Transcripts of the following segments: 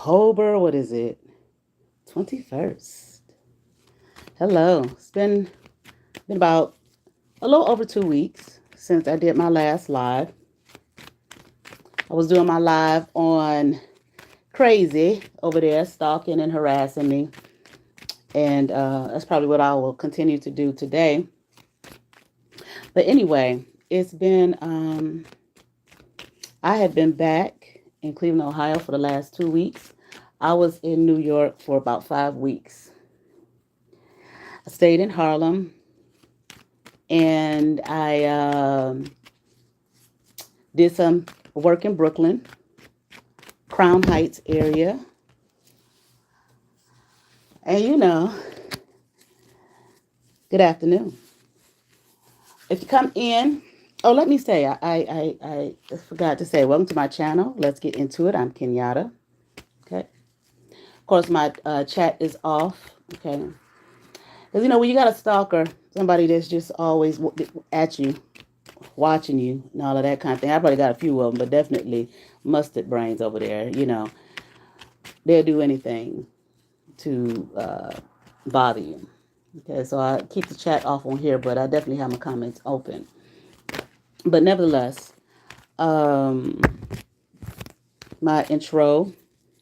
October, what is it? 21st. Hello. It's been about a little over 2 weeks since I did my last live. I was doing my live on Crazy over there, stalking and harassing me. And that's probably what I will continue to do today. But anyway, I have been back in Cleveland, Ohio for the last 2 weeks. I was in New York for about 5 weeks. I stayed in Harlem and I did some work in Brooklyn, Crown Heights area. And good afternoon. If you come in, oh, let me say, I forgot to say, welcome to my channel. Let's get into it. I'm Kenyatta. Okay. Of course, my chat is off. Okay. Because, when you got a stalker, somebody that's just always at you, watching you, and all of that kind of thing. I probably got a few of them, but definitely mustard brains over there. They'll do anything to bother you. Okay, so I keep the chat off on here, but I definitely have my comments open. But nevertheless, my intro,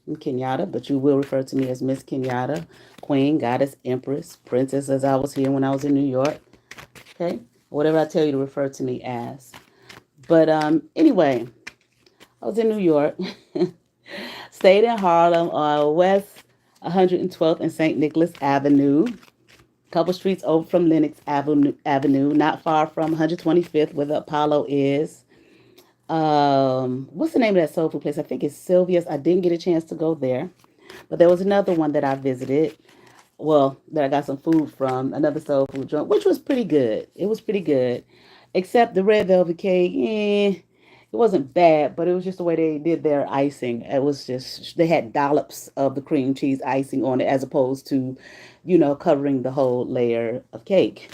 I'm Kenyatta, but you will refer to me as Miss Kenyatta, Queen, Goddess, Empress, Princess, as I was here when I was in New York. Okay, whatever I tell you to refer to me as. But anyway, I was in New York, stayed in Harlem on West 112th and St. Nicholas Avenue, couple streets over from Lenox Avenue, not far from 125th where the Apollo is. What's the name of that soul food place? I think it's Sylvia's. I didn't get a chance to go there, but there was another one that I visited. Well, that I got some food from, another soul food joint, which was pretty good. It was pretty good, except the red velvet cake. It wasn't bad, but it was just the way they did their icing. It was just they had dollops of the cream cheese icing on it, as opposed to, covering the whole layer of cake.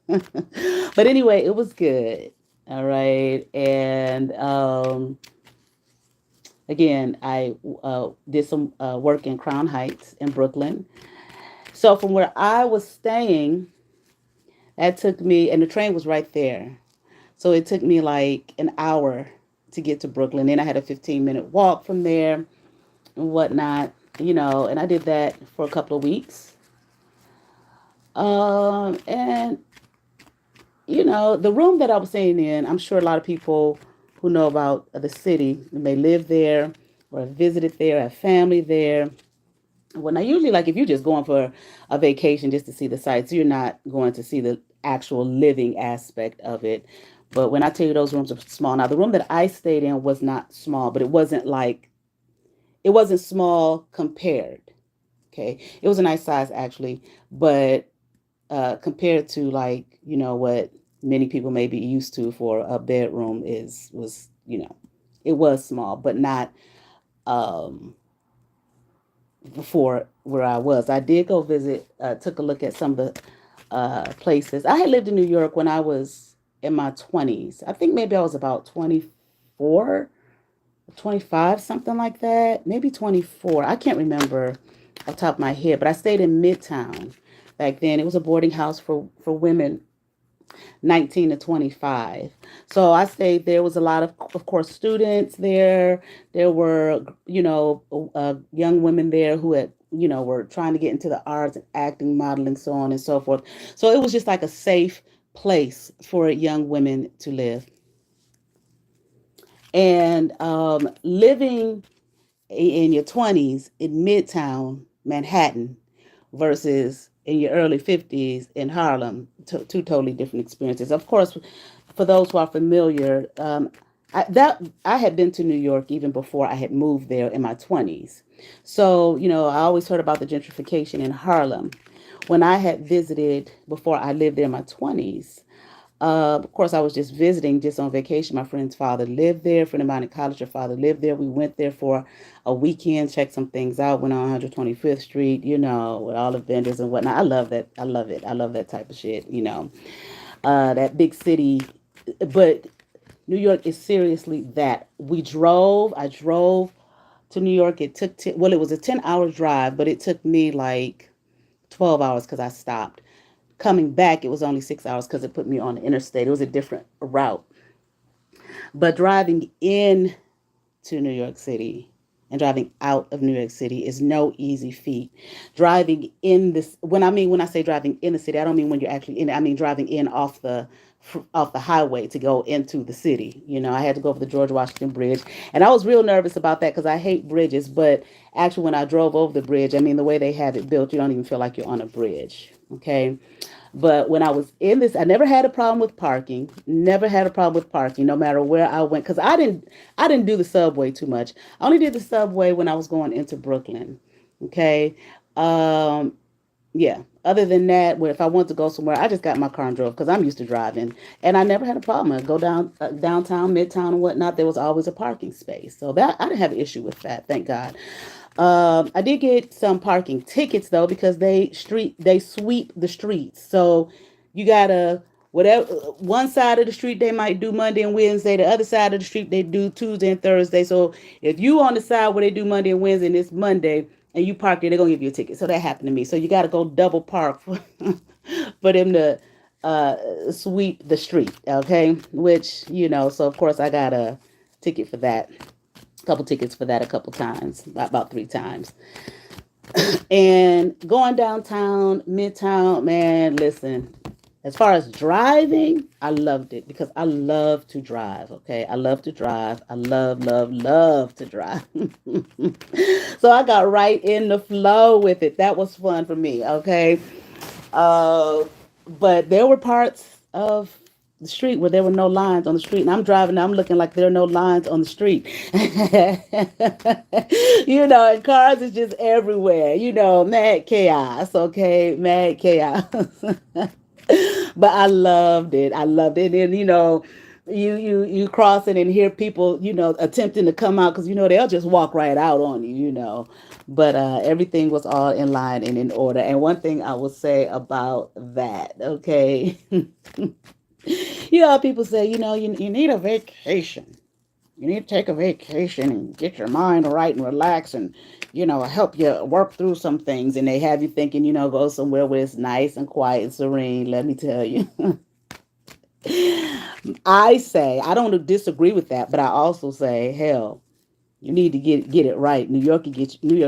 But anyway, it was good. All right, and again, I did some work in Crown Heights in Brooklyn. So from where I was staying, that took me, and the train was right there. So it took me like an hour to get to Brooklyn. Then I had a 15-minute walk from there and whatnot, and I did that for a couple of weeks. And the room that I was staying in, I'm sure a lot of people who know about the city may live there or have visited there, have family there. Well, now usually, like if you're just going for a vacation just to see the sights, you're not going to see the actual living aspect of it. But when I tell you those rooms are small, now the room that I stayed in was not small, but it wasn't small compared. Okay, it was a nice size actually, but compared to like what many people may be used to for a bedroom it was small, but not um before where I was. I did go visit, took a look at some of the places. I had lived in New York when I was in my 20s. I think maybe I was about 24, 25, something like that. Maybe 24. I can't remember off the top of my head, but I stayed in Midtown back then. It was a boarding house for women 19 to 25. So I stayed there. Was a lot of course, students there. There were, young women there who had, were trying to get into the arts and acting, modeling, so on and so forth. So it was just like a safe place for young women to live. And living in your 20s in Midtown Manhattan versus in your early 50s in Harlem, two totally different experiences. Of course, for those who are familiar, I had been to New York even before I had moved there in my 20s. So, I always heard about the gentrification in Harlem. When I had visited before I lived there in my 20s, of course, I was just visiting, just on vacation. My friend's father lived there. A friend of mine in college, her father lived there. We went there for a weekend, checked some things out. Went on 125th Street, with all the vendors and whatnot. I love that. I love it. I love that type of shit. That big city. But New York is seriously that. I drove to New York, it took, well, it was a 10-hour drive, but it took me like 12 hours because I stopped. Coming back, it was only 6 hours because it put me on the interstate. It was a different route. But driving in to New York City and driving out of New York City is no easy feat. Driving in this, when I say driving in the city, I don't mean when you're actually in it. I mean driving in off the highway to go into the city. I had to go over the George Washington Bridge, and I was real nervous about that because I hate bridges. But actually, when I drove over the bridge, I mean the way they have it built, you don't even feel like you're on a bridge. Okay. But when I was in this, I never had a problem with parking. Never had a problem with parking, no matter where I went, because I didn't do the subway too much. I only did the subway when I was going into Brooklyn. Okay, um, yeah. Other than that, where if I want to go somewhere, I just got my car and drove because I'm used to driving, and I never had a problem. I go downtown, midtown, and whatnot. There was always a parking space, so that I didn't have an issue with that. Thank God. I did get some parking tickets though because they sweep the streets. So you gotta whatever one side of the street they might do Monday and Wednesday, the other side of the street they do Tuesday and Thursday. So if you on the side where they do Monday and Wednesday and it's Monday and you park there, they're gonna give you a ticket. So that happened to me. So you gotta go double park for, for them to sweep the street. Okay, which so of course I got a ticket for that, couple tickets for that a couple times, about 3 times. And going downtown, midtown, man, listen, as far as driving, I loved it because I love to drive. Okay. I love to drive. I love to drive. So I got right in the flow with it. That was fun for me. Okay. Uh, but there were parts of the street where there were no lines on the street, and I'm driving. I'm looking like there are no lines on the street. And cars is just everywhere. Mad chaos. Okay, mad chaos. But I loved it. I loved it, and you crossing and hear people attempting to come out because they'll just walk right out on you. But everything was all in line and in order. And one thing I will say about that, okay. People say, you need a vacation. You need to take a vacation and get your mind right and relax and, help you work through some things. And they have you thinking, go somewhere where it's nice and quiet and serene. Let me tell you. I don't disagree with that, but I also say, hell, you need to get it right. New York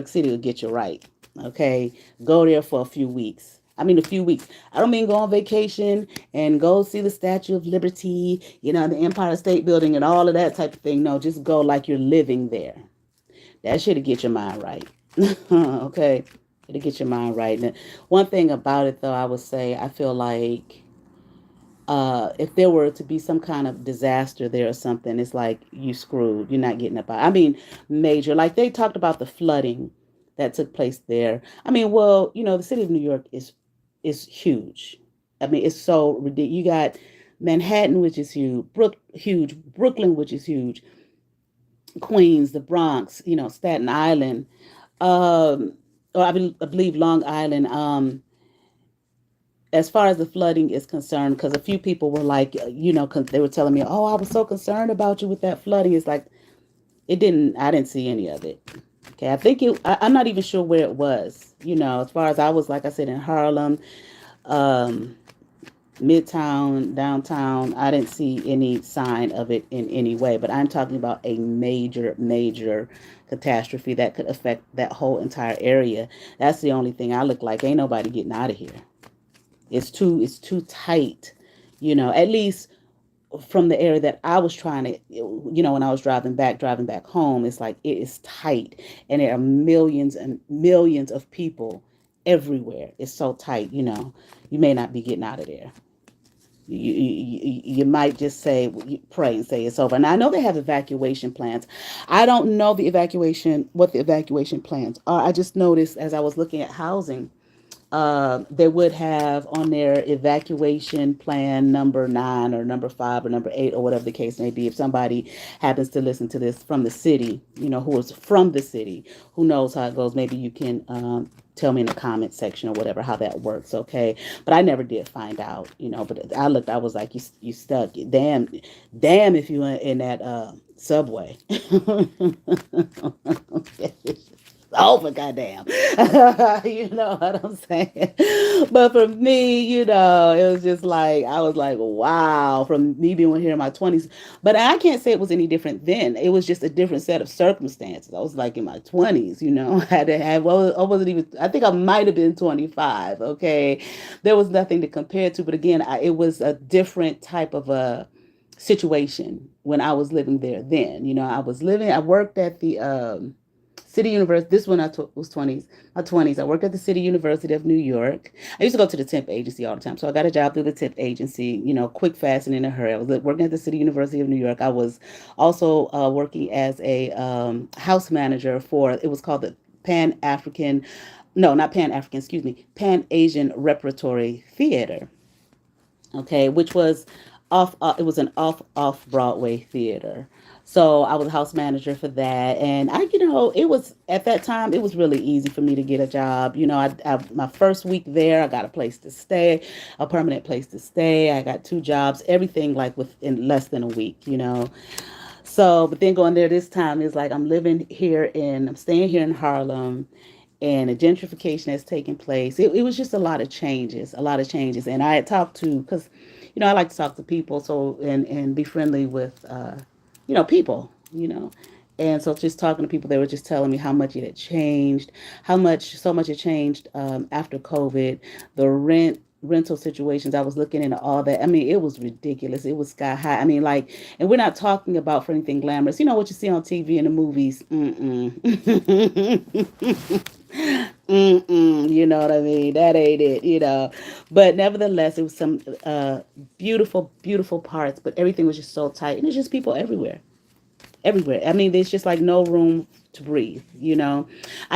City will get you right. Okay, go there for a few weeks. I mean, a few weeks. I don't mean go on vacation and go see the Statue of Liberty, the Empire State Building and all of that type of thing. No, just go like you're living there. That should get your mind right. Okay, it'll get your mind right. And one thing about it, though, I would say, I feel like if there were to be some kind of disaster there or something, it's like you screwed. You're not getting up. I mean, major. Like they talked about the flooding that took place there. I mean, well, the city of New York is huge. I mean, it's so ridiculous. You got Manhattan, which is huge, Brooklyn, which is huge, Queens, the Bronx, Staten Island, or I believe Long Island. As far as the flooding is concerned, because a few people were like, cause they were telling me, oh, I was so concerned about you with that flooding. It's like, I didn't see any of it. Okay. I think I'm not even sure where it was, as far as I was, like I said, in Harlem, um, midtown, downtown, I didn't see any sign of it in any way, but I'm talking about a major, major catastrophe that could affect that whole entire area. That's the only thing I look like. Ain't nobody getting out of here. It's too tight, at least from the area that I was trying to, when I was driving back home, it's like it is tight and there are millions and millions of people everywhere. It's so tight, you may not be getting out of there. You might just say, pray and say it's over. And I know they have evacuation plans. I don't know what the evacuation plans are. I just noticed as I was looking at housing, they would have on their evacuation plan number 9 or number 5 or number 8 or whatever the case may be. If somebody happens to listen to this from the city, who is from the city, who knows how it goes, maybe you can tell me in the comment section or whatever how that works. Okay, but I never did find out. But I was like, you stuck. Damn if you were in that Subway. Over, goddamn. You know what I'm saying? But for me, it was just like, I was like, wow, from me being here in my 20s. But I can't say it was any different then. It was just a different set of circumstances. I was like in my 20s, I had to have, well, I wasn't even, I think I might have been 25, okay? There was nothing to compare to. But again, it was a different type of a situation when I was living there then. I worked at the City University. This one was 20s, my 20s. I worked at the City University of New York. I used to go to the temp agency all the time. So I got a job through the temp agency, quick, fast, and in a hurry. I was working at the City University of New York. I was also working as a house manager for, it was called the Pan African, no, not Pan African, excuse me, Pan Asian Repertory Theater, okay, which was it was an off Broadway theater. So I was a house manager for that, and it was at that time it was really easy for me to get a job. My first week there, I got a place to stay, a permanent place to stay. I got two jobs, everything like within less than a week. So, but then going there this time is like I'm staying here in Harlem, and a gentrification has taken place. It was just a lot of changes. And I had talked to, because, I like to talk to people, so, and be friendly with, people, And so just talking to people, they were just telling me how much it had changed, so much it changed after COVID, the rental situations. I was looking into all that. I mean, it was ridiculous. It was sky high. I mean, like, and we're not talking about for anything glamorous. You know what you see on TV and the movies. You know what I mean? That ain't it. But nevertheless, it was some beautiful, beautiful parts. But everything was just so tight, and it's just people everywhere, everywhere. I mean, there's just like no room to breathe. I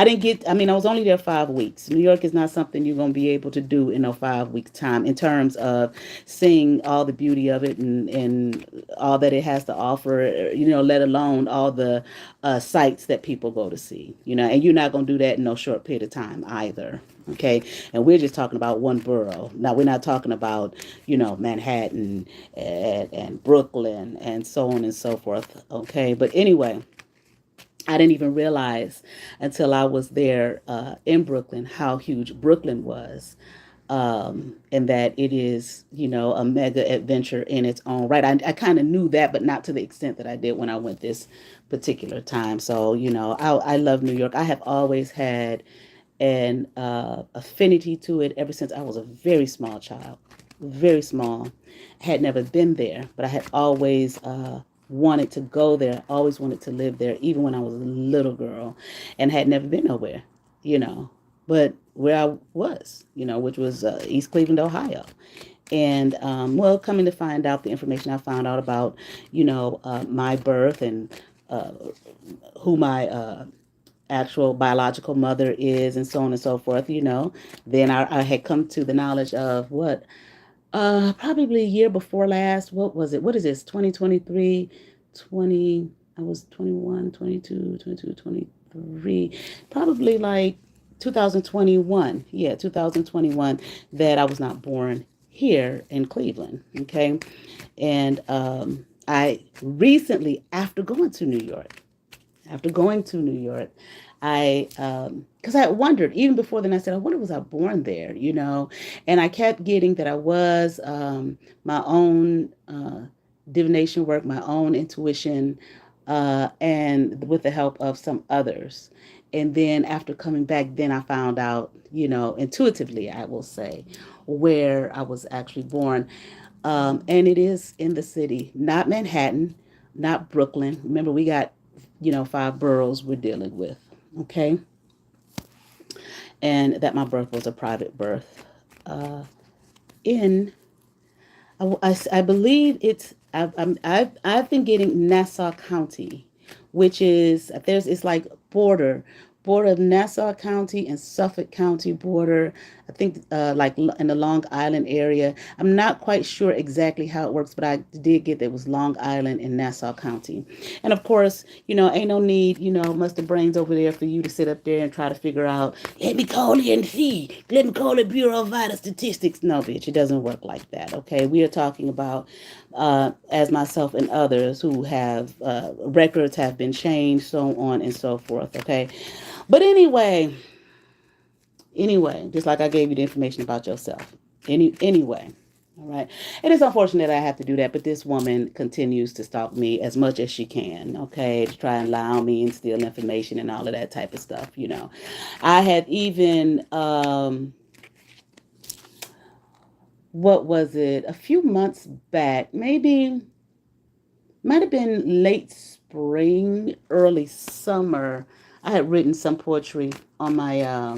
was only there 5 weeks. New York is not something you're going to be able to do in a 5 week time in terms of seeing all the beauty of it and all that it has to offer, let alone all the sites that people go to see, and you're not going to do that in no short period of time either. Okay. And we're just talking about one borough. Now, we're not talking about, Manhattan and Brooklyn and so on and so forth. Okay. But anyway, I didn't even realize until I was there in Brooklyn how huge Brooklyn was. And that it is, a mega adventure in its own right. I kind of knew that, but not to the extent that I did when I went this particular time. So, I love New York. I have always had an affinity to it ever since I was a very small child, very small. I had never been there, but I had always wanted to go there, always wanted to live there, even when I was a little girl, and had never been nowhere, you know. But where I was, which was East Cleveland, Ohio. And well, coming to find out the information I found out about, my birth and uh, who my actual biological mother is, and so on and so forth, then I had come to the knowledge of what probably a year before last. What was it? What is this? 2023, 20. I was 21, 22, 22, 23. Probably like 2021. Yeah, 2021, that I was not born here in Cleveland. Okay. And I recently, after going to New York, I, because I wondered, even before then, I said, I wonder, was I born there, And I kept getting that I was, my own divination work, my own intuition, and with the help of some others. And then after coming back, then I found out, intuitively, I will say, where I was actually born. And it is in the city, not Manhattan, not Brooklyn. Remember, we got, 5 boroughs we're dealing with. Okay. And that my birth was a private birth. In, I believe I've been getting Nassau County, which is, it's like border of Nassau County and Suffolk County border. I think like in the Long Island area. I'm not quite sure exactly how it works, but I did get that it was Long Island in Nassau County. And of course, ain't no need, must have brains over there for you to sit up there and try to figure out, let me call in see, let me call the Bureau of Vital Statistics. No, bitch, it doesn't work like that. Okay, we are talking about, as myself and others who have records have been changed, so on and so forth. Okay, but anyway, just like I gave you the information about yourself. Anyway. All right. It is unfortunate I have to do that, but this woman continues to stalk me as much as she can, okay, to try and lie on me and steal information and all of that type of stuff. I had even, what was it, a few months back, maybe, might have been late spring, early summer, I had written some poetry on my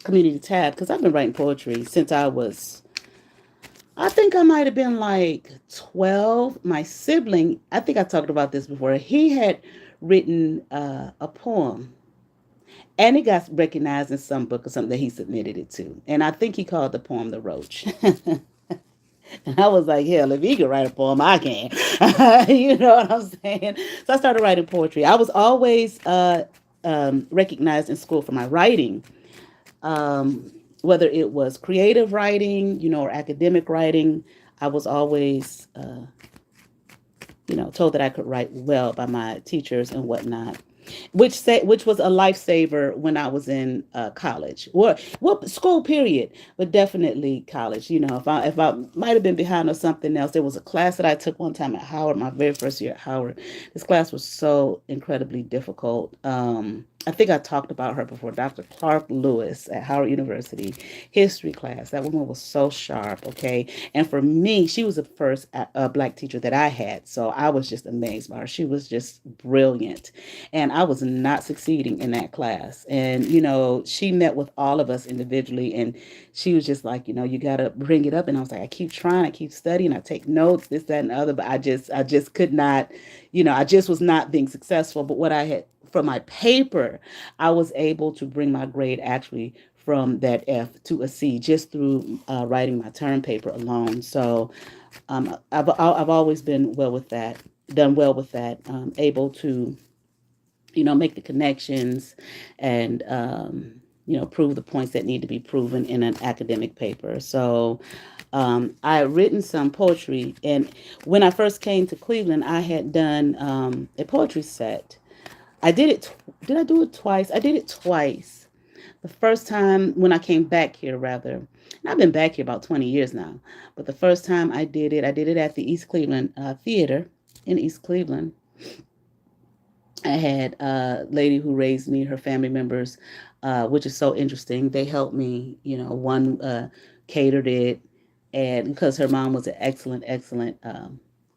community tab because I've been writing poetry since I think I might have been like 12. My sibling, I think I talked about this before, he had written a poem and it got recognized in some book or something that he submitted it to. And I think he called the poem The Roach. And I was like, hell, if he can write a poem, I can. You know what I'm saying? So I started writing poetry. I was always recognized in school for my writing, whether it was creative writing, or academic writing. I was always, told that I could write well by my teachers and whatnot, which was a lifesaver when I was in college or school period, but definitely college. If I might have been behind or something else, there was a class that I took one time at Howard, my very first year at Howard. This class was so incredibly difficult. I think I talked about her before. Dr. Clark Lewis at Howard University, history class. That woman was so sharp, okay? And for me, she was the first black teacher that I had. So I was just amazed by her. She was just brilliant. And I was not succeeding in that class. And, she met with all of us individually. And she was just like, you got to bring it up. And I was like, I keep trying. I keep studying. I take notes, this, that, and the other. But I just could not, I just was not being successful. But what I had for my paper, I was able to bring my grade actually from that F to a C just through writing my term paper alone. So I've always been well with that, done well with that, able to, make the connections and, prove the points that need to be proven in an academic paper. So I had written some poetry. And when I first came to Cleveland, I had done a poetry set. I did it. Did I do it twice? I did it twice. The first time when I came back here, rather. And I've been back here about 20 years now. But the first time I did it at the East Cleveland Theater in East Cleveland. I had a lady who raised me, her family members, which is so interesting. They helped me, one catered it, and because her mom was an excellent, excellent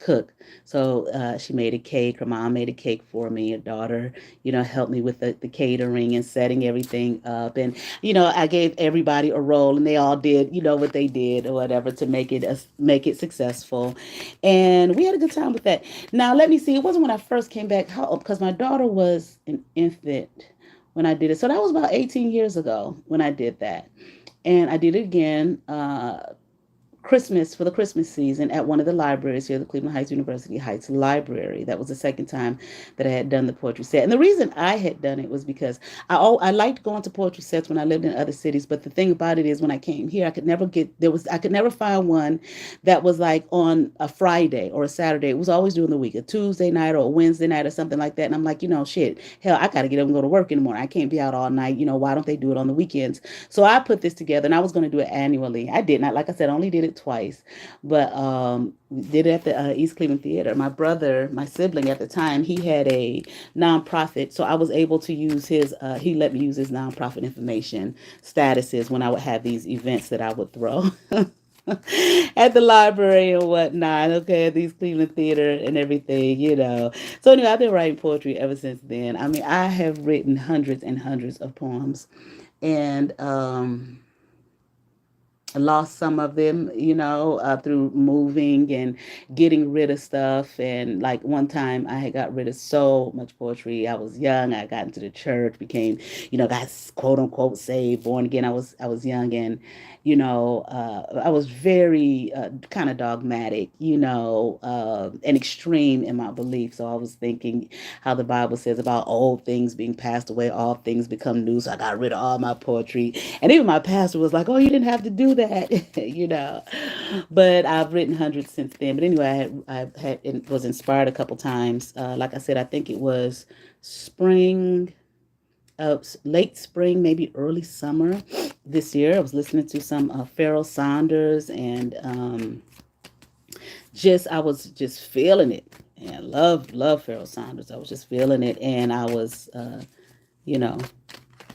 cook. So she made a cake. Her mom made a cake for me. Her daughter, helped me with the catering and setting everything up. And, I gave everybody a role and they all did, what they did or whatever to make it successful. And we had a good time with that. Now, let me see. It wasn't when I first came back, because my daughter was an infant when I did it. So that was about 18 years ago when I did that. And I did it again Christmas, for the Christmas season, at one of the libraries here, the Cleveland Heights University Heights Library. That was the second time that I had done the poetry set. And the reason I had done it was because I liked going to poetry sets when I lived in other cities. But the thing about it is, when I came here, I could never find one that was like on a Friday or a Saturday. It was always during the week, a Tuesday night or a Wednesday night or something like that. And I'm like, shit, hell, I got to get up and go to work in the morning. I can't be out all night. Why don't they do it on the weekends? So I put this together, and I was going to do it annually. I did not, like I said, I only did it twice, but did it at the East Cleveland Theater. My brother, my sibling at the time, he had a nonprofit, so I was able to use his. He let me use his nonprofit information statuses when I would have these events that I would throw. At the library and whatnot, okay, at these Cleveland Theater and everything. So anyway, I've been writing poetry ever since then. I mean, I have written hundreds and hundreds of poems, and lost some of them, through moving and getting rid of stuff. And like one time I had got rid of so much poetry. I was young. I got into the church, became, got quote unquote saved, born again. I was young, and I was very kind of dogmatic, and extreme in my belief. So I was thinking how the Bible says about old things being passed away, all things become new. So I got rid of all my poetry. And even my pastor was like, "Oh, you didn't have to do that," But I've written hundreds since then. But anyway, I had it was inspired a couple times. Like I said, I think it was spring, late spring, maybe early summer this year. I was listening to some Pharoah Saunders, and I was just feeling it. And love Pharoah Saunders. I was just feeling it, and I was, you know,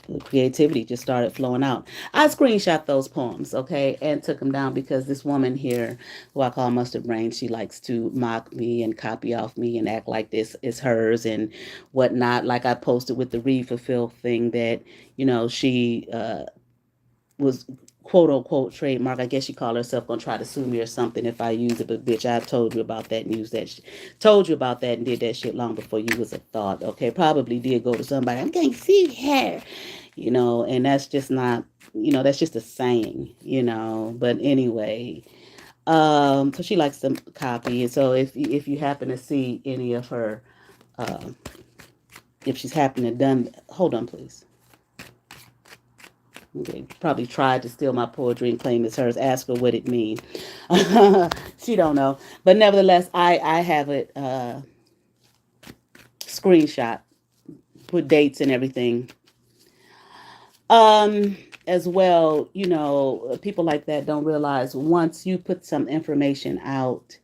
the creativity just started flowing out. I screenshot those poems, okay, and took them down because this woman here, who I call Mustard Brain, she likes to mock me and copy off me and act like this is hers and whatnot. Like I posted with the Read Fulfill thing that, she was quote unquote trademark. I guess she called herself gonna try to sue me or something if I use it. But bitch, I told you about that news told you about that and did that shit long before you was a thought. Okay, probably did go to somebody. I'm gonna sue her, and that's just not, that's just a saying. But anyway, so she likes to copy, and so if you happen to see any of her, if she's happened to done, hold on, please. Okay, probably tried to steal my poetry and claim it's hers. Ask her what it means. She don't know, but nevertheless, I have it screenshot with dates and everything. As well, people like that don't realize once you put some information out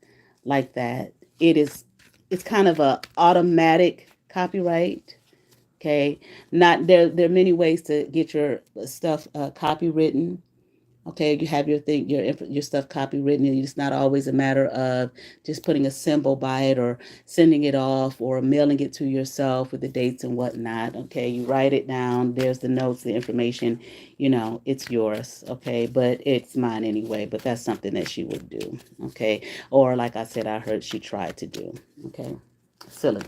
like that, it's kind of a automatic copyright. Okay, not there are many ways to get your stuff copywritten. Okay, you have your stuff copywritten, and it's not always a matter of just putting a symbol by it or sending it off or mailing it to yourself with the dates and whatnot. Okay, you write it down. There's the notes, the information. It's yours. Okay, but it's mine anyway. But that's something that she would do. Okay, or like I said, I heard she tried to do. Okay, silly.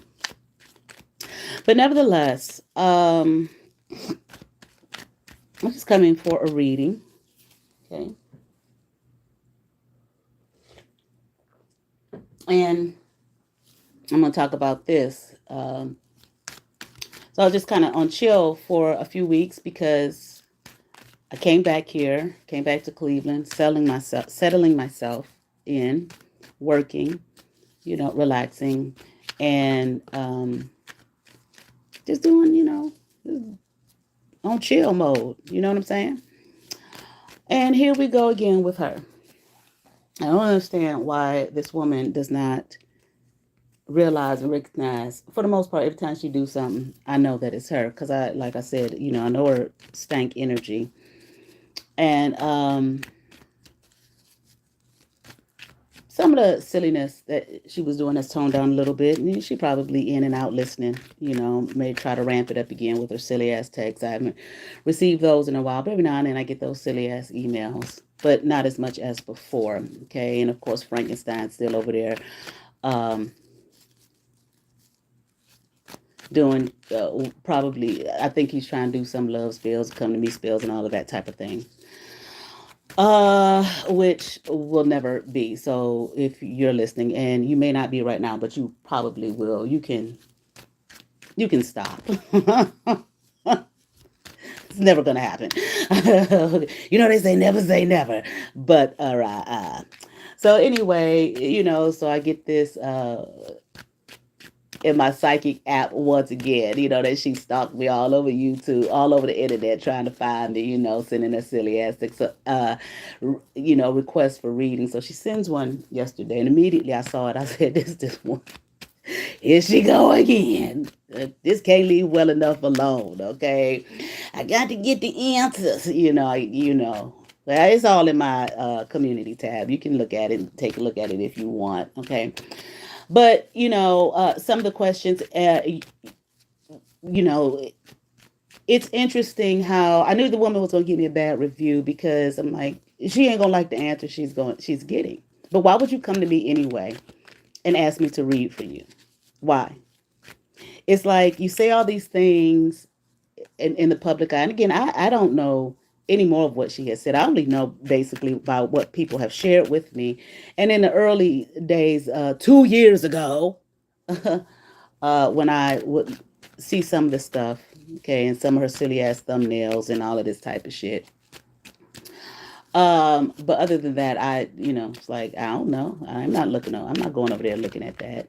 But nevertheless, I'm just coming for a reading. Okay. And I'm going to talk about this. So I was just kind of on chill for a few weeks because I came back to Cleveland, settling myself in, working, relaxing, and just doing, on chill mode. You know what I'm saying? And here we go again with her. I don't understand why this woman does not realize and recognize. For the most part, every time she do something, I know that it's her because like I said, I know her stank energy, and some of the silliness that she was doing has toned down a little bit. And she probably in and out listening, may try to ramp it up again with her silly ass texts. I haven't received those in a while, but every now and then I get those silly ass emails, but not as much as before. Okay. And of course, Frankenstein's still over there, doing probably, I think he's trying to do some love spells, come to me spells, and all of that type of thing. Which will never be. So if you're listening, and you may not be right now, but you probably will, you can stop. It's never gonna happen. They say never, but so anyway, so I get this in my psychic app once again, that she stalked me all over YouTube, all over the internet, trying to find me, sending a silly ass, request for reading. So she sends one yesterday, and immediately I saw it. I said, this one. Here she go again. This can't leave well enough alone, okay? I got to get the answers, Well, it's all in my community tab. You can look at it and take a look at it if you want, okay? But, some of the questions, it's interesting how I knew the woman was going to give me a bad review because I'm like, she ain't gonna like the answer she's getting. But why would you come to me anyway and ask me to read for you? Why? It's like you say all these things in the public eye. And again, I don't know any more of what she has said. I only know basically about what people have shared with me. And in the early days, 2 years ago, when I would see some of the stuff, okay, and some of her silly ass thumbnails and all of this type of shit. But other than that, it's like, I don't know. I'm not going over there looking at that.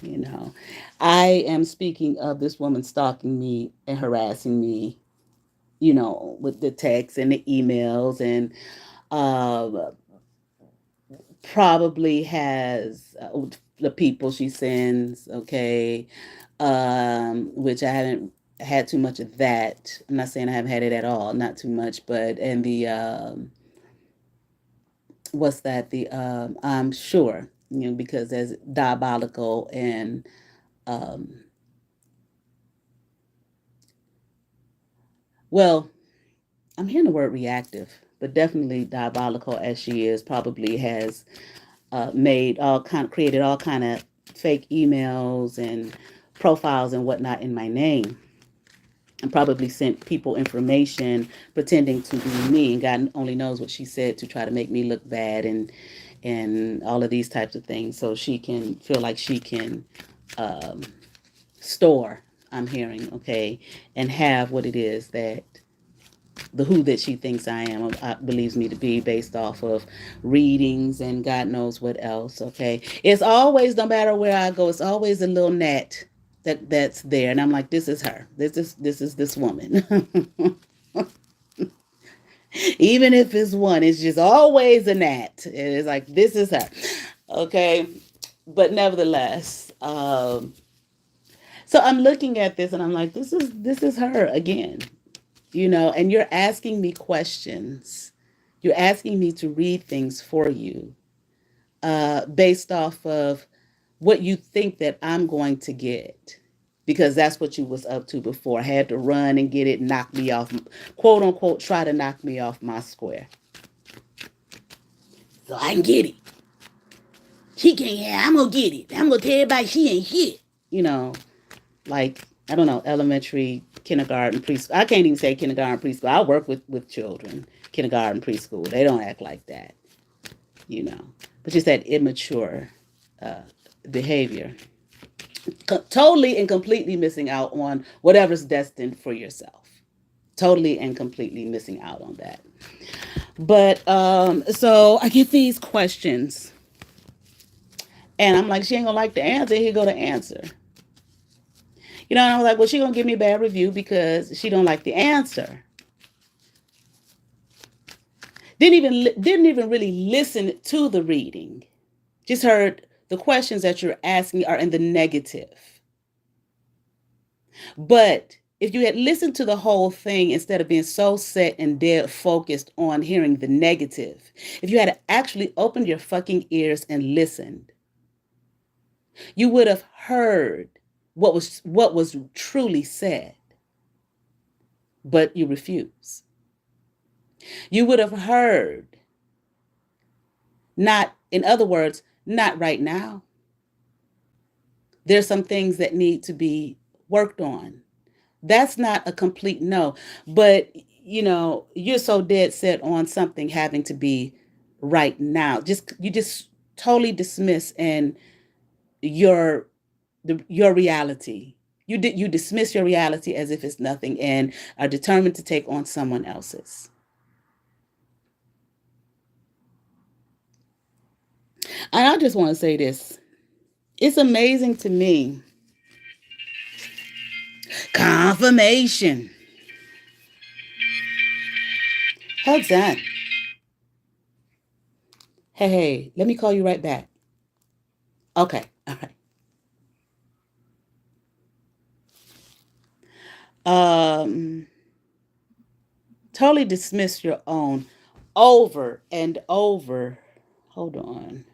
You know, I am speaking of this woman stalking me and harassing me, with the texts and the emails, and uh, probably has the people she sends, okay, which I haven't had too much of that. I'm not saying I haven't had it at all, not too much, but and the what's that? The I'm sure, because there's diabolical and um, well, I'm hearing the word reactive, but definitely diabolical as she is, probably has created all kind of fake emails and profiles and whatnot in my name, and probably sent people information pretending to be me. And God only knows what she said to try to make me look bad and all of these types of things, so she can feel like she can um, store. I'm hearing, okay, and have what it is that the who that she thinks I am, believes me to be, based off of readings and God knows what else. Okay, it's always, no matter where I go, it's always a little net that's there, and I'm like, this is her. This is this woman. Even if it's one, it's just always a gnat. It's like, this is her. Okay, but nevertheless, so I'm looking at this and I'm like, this is her again. And you're asking me questions. You're asking me to read things for you, based off of what you think that I'm going to get. Because that's what you was up to before. I had to run and get it, knock me off, quote unquote, try to knock me off my square. So I can get it. She can't have, I'm gonna get it. I'm gonna tell everybody she ain't shit. You know, like, I don't know, elementary, kindergarten, preschool. I can't even say kindergarten, preschool. I work with children, kindergarten, preschool. They don't act like that, you know. But just that immature uh, behavior. Totally and completely missing out on whatever's destined for yourself. Totally and completely missing out on that. But so I get these questions, and I'm like, she ain't gonna like the answer. Here go the answer. And I was like, well, she gonna give me a bad review because she don't like the answer. Didn't even really listen to the reading. Just heard the questions that you're asking are in the negative. But if you had listened to the whole thing instead of being so set and dead focused on hearing the negative, if you had actually opened your fucking ears and listened, you would have heard what was truly said, but you refuse. You would have heard, not, in other words, not right now. There's some things that need to be worked on. That's not a complete no, but you're so dead set on something having to be right now. You just totally dismiss and your your reality. You dismiss your reality as if it's nothing and are determined to take on someone else's. And I just want to say this. It's amazing to me. Confirmation. How's that? Hey, let me call you right back. Okay. All right. Um, totally dismiss your own over and over. Hold on.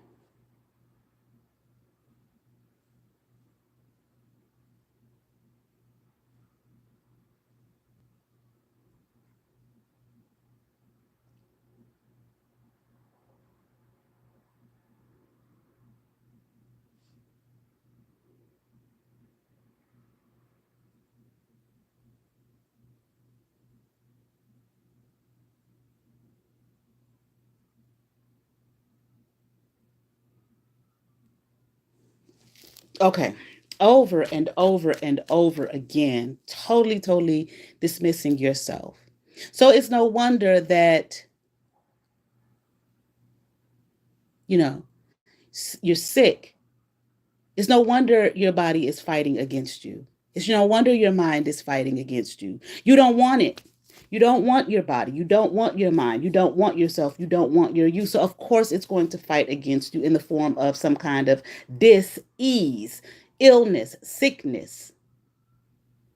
Okay. Over and over and over again, totally, totally dismissing yourself. So it's no wonder that, you know, you're sick. It's no wonder your body is fighting against you. It's no wonder your mind is fighting against you. You don't want it. You don't want your body. You don't want your mind. You don't want yourself. You don't want your you. So, of course, it's going to fight against you in the form of some kind of dis-ease, illness, sickness,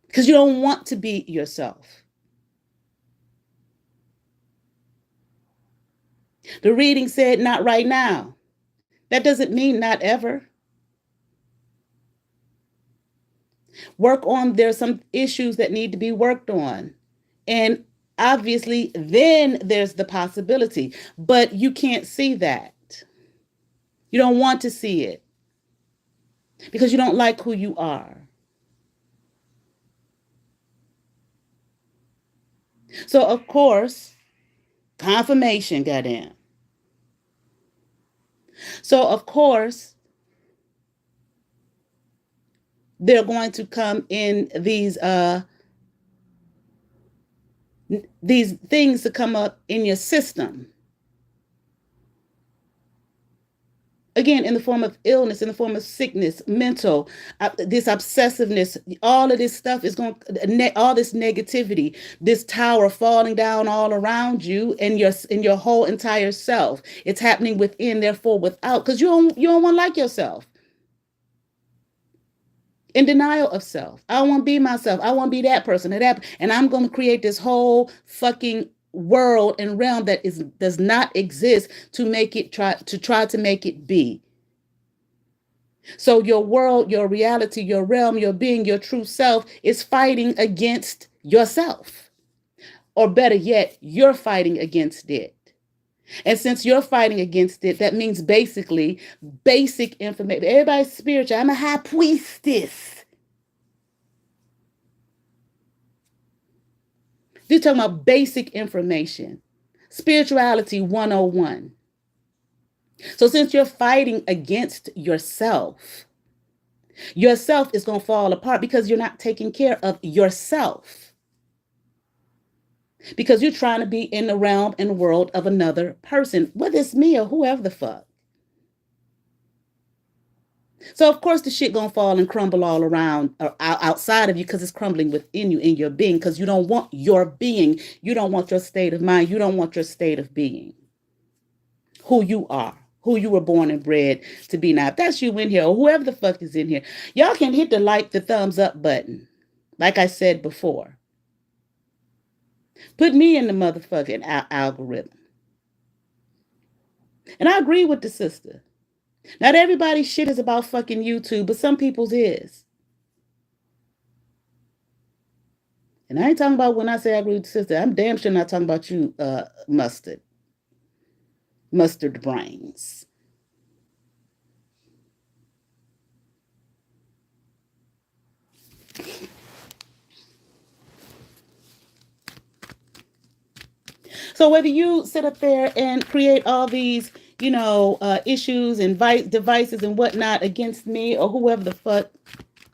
because you don't want to be yourself. The reading said, not right now. That doesn't mean not ever. Work on, there's some issues that need to be worked on. And obviously, then there's the possibility, but you can't see that. You don't want to see it because you don't like who you are. So, of course, confirmation got in. So, of course, they're going to come in these things to come up in your system. Again, in the form of illness, in the form of sickness, mental, this obsessiveness, all of this stuff is going, all this negativity, this tower falling down all around you and your whole entire self. It's happening within, therefore without, because you don't want to like yourself. In denial of self. I want to be myself. I want to be that person or that, and I'm going to create this whole fucking world and realm that does not exist to make it try to make it be. So your world, your reality, your realm, your being, your true self is fighting against yourself. Or better yet, you're fighting against it. And since you're fighting against it, that means basically basic information. Everybody's spiritual. I'm a high priestess. You're talking about basic information. Spirituality 101. So since you're fighting against yourself is going to fall apart because you're not taking care of yourself. Because you're trying to be in the realm and world of another person, whether it's me or whoever the fuck. So of course the shit gonna fall and crumble all around or outside of you because it's crumbling within you in your being because you don't want your being. You don't want your state of mind. You don't want your state of being. Who you are. Who you were born and bred to be. Now, if that's you in here or whoever the fuck is in here, y'all can hit the thumbs up button. Like I said before. Put me in the motherfucking algorithm. And I agree with the sister. Not everybody's shit is about fucking YouTube, but some people's is. And I ain't talking about when I say I agree with the sister. I'm damn sure not talking about you, mustard. Mustard brains. So whether you sit up there and create all these, issues and devices and whatnot against me or whoever the fuck,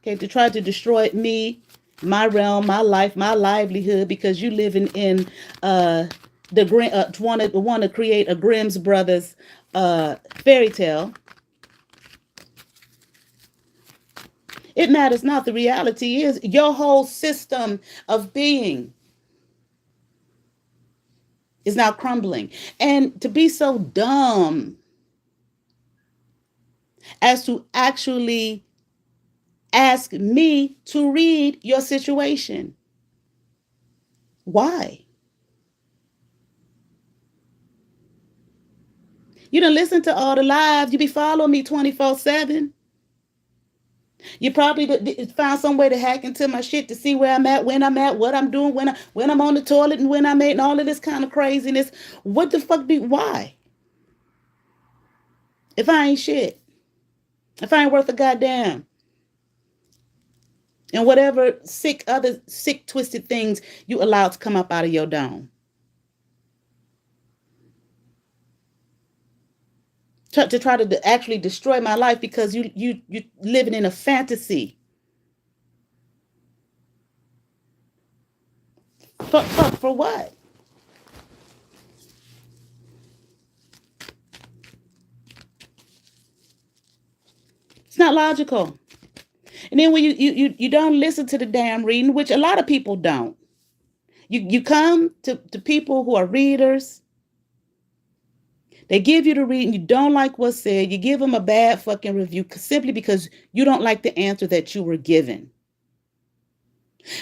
okay, to try to destroy me, my realm, my life, my livelihood, because you living in want to create a Grimm's Brothers fairy tale. It matters not. The reality is your whole system of being is now crumbling. And to be so dumb as to actually ask me to read your situation. Why? You done listen to all the lives. You be following me 24/7. You probably found some way to hack into my shit to see where I'm at, when I'm at, what I'm doing, when I'm on the toilet, and when I'm at, and all of this kind of craziness. What the fuck why? If I ain't shit. If I ain't worth a goddamn. And whatever other sick, twisted things you allow to come up out of your dome. to try to actually destroy my life because you living in a fantasy. For what? It's not logical. And then when you don't listen to the damn reading, which a lot of people don't. You come to people who are readers. They give you the reading. You don't like what's said. You give them a bad fucking review simply because you don't like the answer that you were given.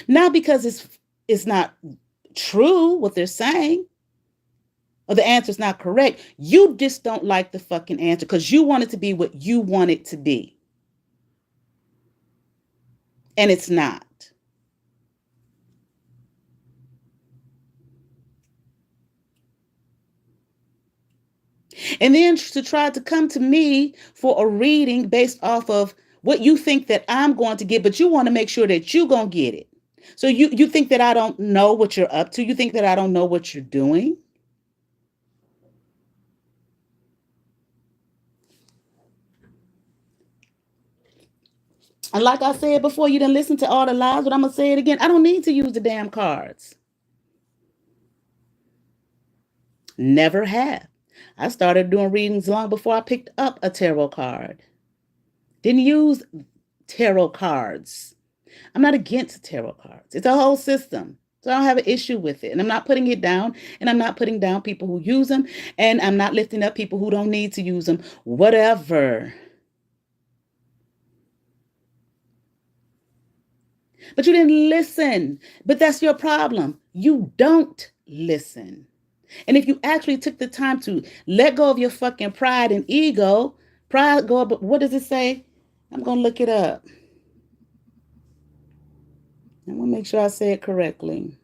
Not because it's not true what they're saying or the answer's not correct. You just don't like the fucking answer because you want it to be what you want it to be. And it's not. And then to try to come to me for a reading based off of what you think that I'm going to get, but you want to make sure that you're going to get it. So you think that I don't know what you're up to? You think that I don't know what you're doing? And like I said before, you didn't listen to all the lies, but I'm going to say it again. I don't need to use the damn cards. Never have. I started doing readings long before I picked up a tarot card. Didn't use tarot cards. I'm not against tarot cards. It's a whole system. So I don't have an issue with it. And I'm not putting it down. And I'm not putting down people who use them. And I'm not lifting up people who don't need to use them. Whatever. But you didn't listen. But that's your problem. You don't listen. And if you actually took the time to let go of your fucking pride and ego, pride go up, what does it say? I'm going to look it up. I'm going to make sure I say it correctly.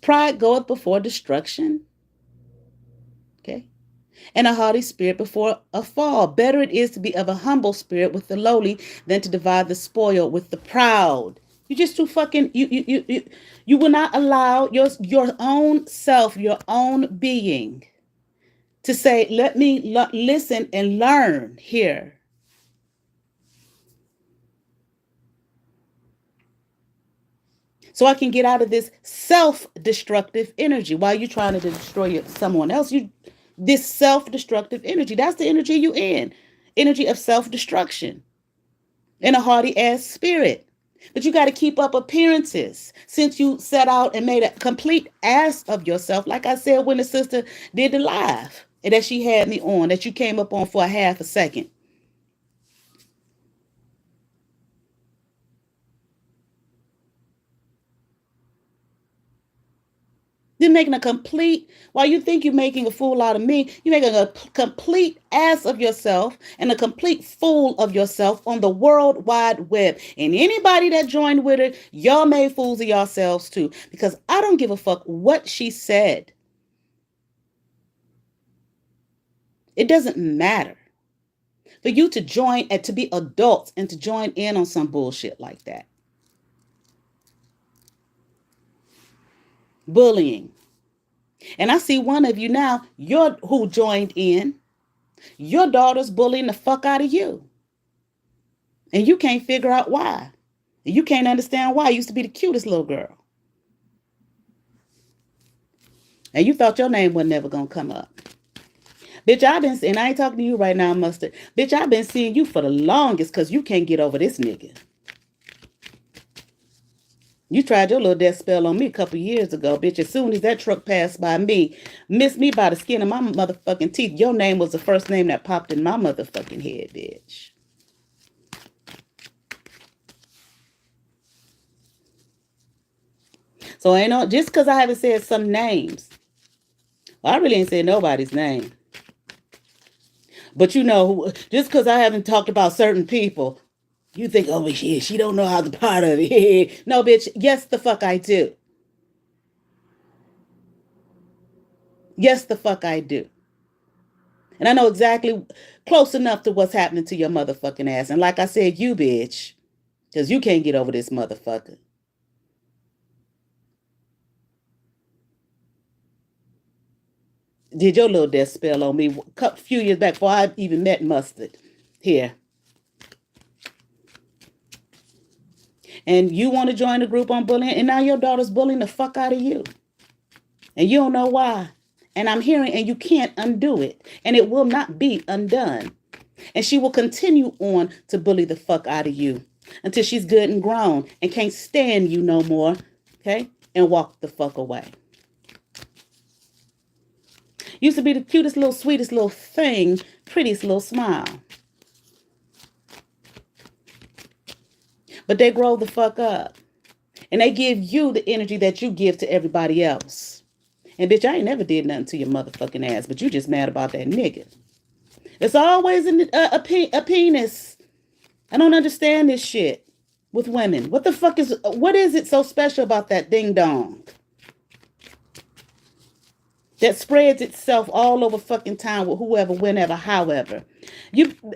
Pride goeth before destruction. Okay. And a haughty spirit before a fall. Better it is to be of a humble spirit with the lowly than to divide the spoil with the proud. You just too fucking you will not allow your own self, your own being to say, let me listen and learn here. So I can get out of this self-destructive energy. While you're trying to destroy someone else, this self-destructive energy. That's the energy you in. Energy of self-destruction. In a haughty ass spirit. But you got to keep up appearances. Since you set out and made a complete ass of yourself, like I said when the sister did the live, and that she had me on, that you came up on for a half a second. You're making a complete, while you think you're making a fool out of me, you're making a complete ass of yourself and a complete fool of yourself on the World Wide Web. And anybody that joined with her, y'all made fools of yourselves too. Because I don't give a fuck what she said. It doesn't matter for you to join and to be adults and to join in on some bullshit like that. Bullying. And I see one of you now, who joined in. Your daughter's bullying the fuck out of you. And you can't figure out why. You can't understand why. You used to be the cutest little girl. And you thought your name was never going to come up. Bitch, and I ain't talking to you right now, Mustard. Bitch, I've been seeing you for the longest because you can't get over this nigga. You tried your little death spell on me a couple years ago, bitch. As soon as that truck passed by me, missed me by the skin of my motherfucking teeth, your name was the first name that popped in my motherfucking head, bitch. So ain't no, just because I haven't said some names, well, I really ain't said nobody's name. But you know, just because I haven't talked about certain people, you think, oh, she don't know how the part of it. No, bitch, yes, the fuck I do. Yes, the fuck I do. And I know exactly close enough to what's happening to your motherfucking ass. And like I said, you bitch, because you can't get over this motherfucker. Did your little death spell on me a few years back before I even met Mustard here. And you want to join the group on bullying, and now your daughter's bullying the fuck out of you. And you don't know why. And I'm hearing, and you can't undo it. And it will not be undone. And she will continue on to bully the fuck out of you until she's good and grown and can't stand you no more. Okay? And walk the fuck away. Used to be the cutest little, sweetest little thing, prettiest little smile. But they grow the fuck up. And they give you the energy that you give to everybody else. And bitch, I ain't never did nothing to your motherfucking ass, but you just mad about that nigga. It's always a penis. I don't understand this shit with women. What is it so special about that ding dong? That spreads itself all over fucking town with whoever, whenever, however.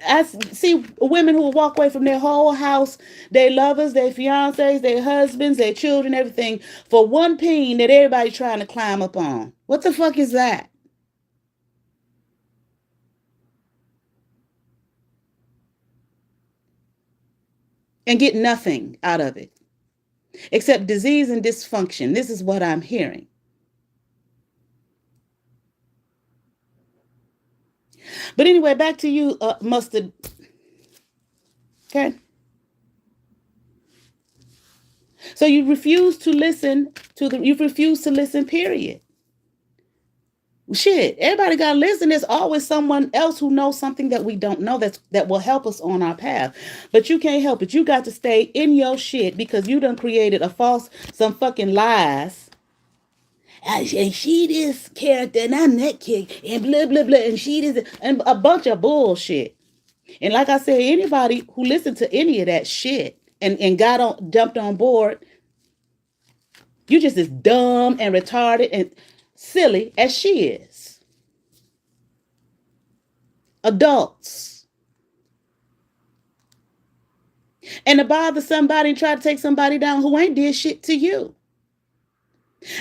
I see women who will walk away from their whole house, their lovers, their fiancés, their husbands, their children, everything, for one peen that everybody's trying to climb up on. What the fuck is that? And get nothing out of it. Except disease and dysfunction. This is what I'm hearing. But anyway, back to you, Mustard. Okay. So you refuse to listen period. Shit, everybody got to listen. There's always someone else who knows something that we don't know that will help us on our path. But you can't help it. You got to stay in your shit because you done created some fucking lies. And she this character and I'm that character and blah, blah, blah. And she this and a bunch of bullshit. And like I said, anybody who listened to any of that shit and jumped on board, you just as dumb and retarded and silly as she is. Adults. And to bother somebody and try to take somebody down who ain't did shit to you.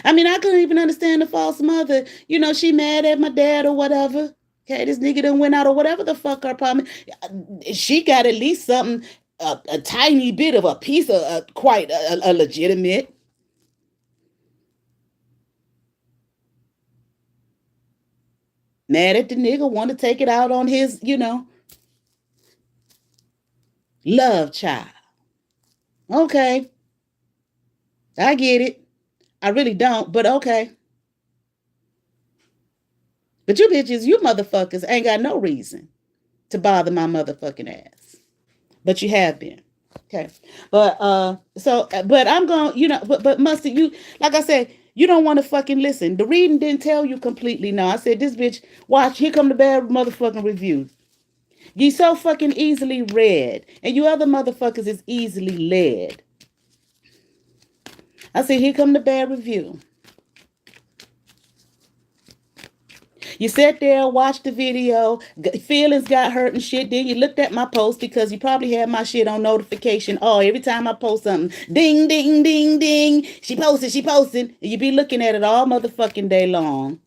I mean, I couldn't even understand the false mother. You know, she mad at my dad or whatever. Okay, this nigga done went out or whatever the fuck her problem. She got at least something, a tiny bit of a piece of quite a legitimate. Mad at the nigga, want to take it out on his, love child. Okay. I get it. I really don't, but okay. But you bitches, you motherfuckers ain't got no reason to bother my motherfucking ass. But you have been. Okay. But but I'm going, but Mustard, you, like I said, you don't want to fucking listen. The reading didn't tell you completely. No, I said, this bitch, watch, here come the bad motherfucking review. You so fucking easily read. And you other motherfuckers is easily led. I said, here come the bad review. You sat there, watched the video, feelings got hurt and shit. Then you looked at my post because you probably had my shit on notification. Oh, every time I post something, ding, ding, ding, ding. She posted. And you be looking at it all motherfucking day long.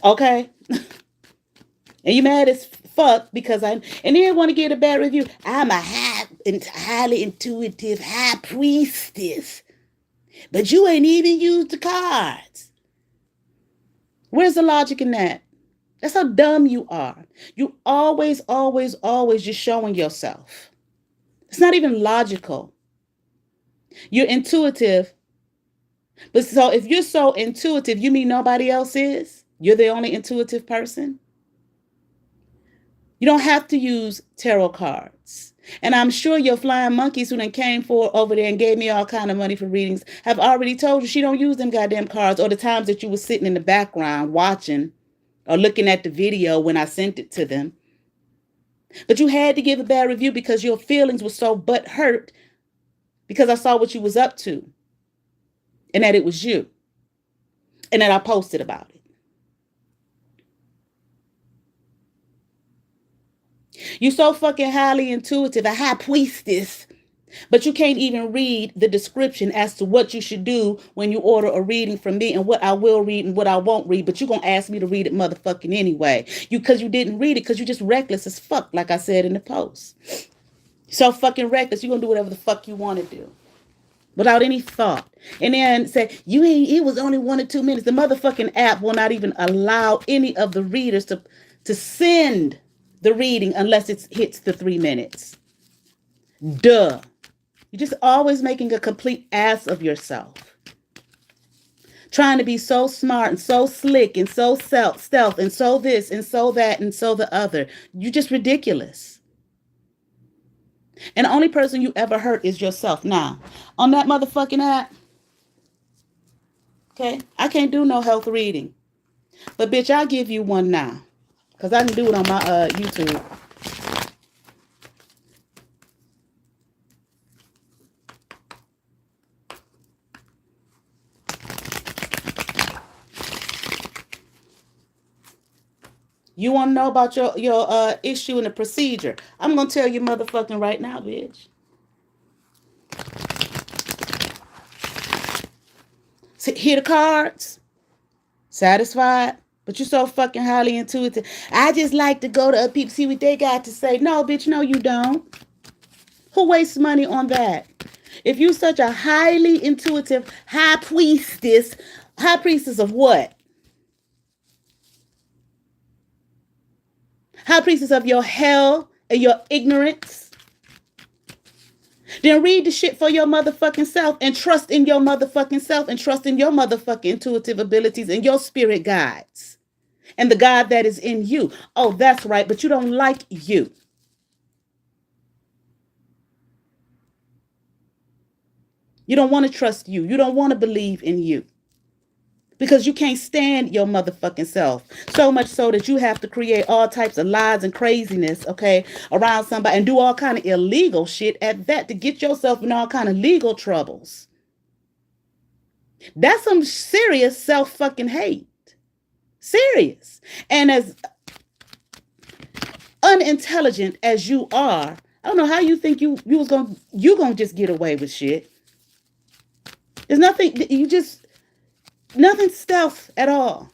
Okay? And you mad as fuck because and then want to get a bad review. I'm a highly intuitive high priestess. But you ain't even used the cards. Where's the logic in that? That's how dumb you are. You always just showing yourself. It's not even logical. You're intuitive. But so if you're so intuitive, you mean nobody else is? You're the only intuitive person? You don't have to use tarot cards. And I'm sure your flying monkeys who then came over there and gave me all kind of money for readings have already told you she don't use them goddamn cards, or the times that you were sitting in the background watching or looking at the video when I sent it to them. But you had to give a bad review because your feelings were so butthurt because I saw what you was up to and that it was you and that I posted about it. You so fucking highly intuitive, a high priestess, but you can't even read the description as to what you should do when you order a reading from me and what I will read and what I won't read. But you're going to ask me to read it motherfucking anyway. Because you didn't read it because you're just reckless as fuck, like I said in the post. So fucking reckless. You're going to do whatever the fuck you want to do without any thought. And then say, it was only 1 or 2 minutes. The motherfucking app will not even allow any of the readers to send the reading unless it hits the 3 minutes. Duh. You're just always making a complete ass of yourself. Trying to be so smart and so slick and so stealth and so this and so that and so the other. You're just ridiculous. And the only person you ever hurt is yourself. Now, on that motherfucking app, okay, I can't do no health reading. But bitch, I'll give you one now. Because I can do it on my YouTube. You want to know about your issue and the procedure? I'm going to tell you motherfucking right now, bitch. Hear the cards? Satisfied? But you're so fucking highly intuitive. I just like to go to people, see what they got to say. No, bitch, no, you don't. Who wastes money on that? If you're such a highly intuitive high priestess of what? High priestess of your hell and your ignorance. Then read the shit for your motherfucking self and trust in your motherfucking self and trust in your motherfucking intuitive abilities and your spirit guides and the God that is in you. Oh, that's right. But you don't like you. You don't want to trust you. You don't want to believe in you. Because you can't stand your motherfucking self. So much so that you have to create all types of lies and craziness, okay, around somebody and do all kind of illegal shit at that to get yourself in all kind of legal troubles. That's some serious self-fucking hate. Serious. And as unintelligent as you are, I don't know how you think you gonna just get away with shit. There's nothing, nothing stealth at all.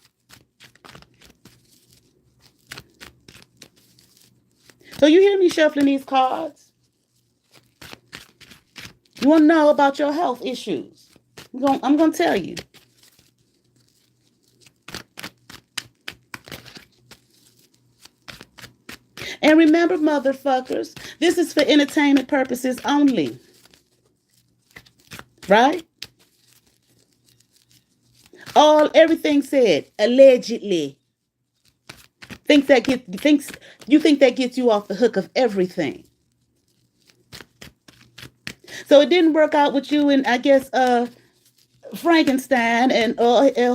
So you hear me shuffling these cards? You want to know about your health issues? I'm going to tell you. And remember, motherfuckers, this is for entertainment purposes only. Right? Everything said, allegedly. You think that gets you off the hook of everything. So it didn't work out with you and I guess Frankenstein and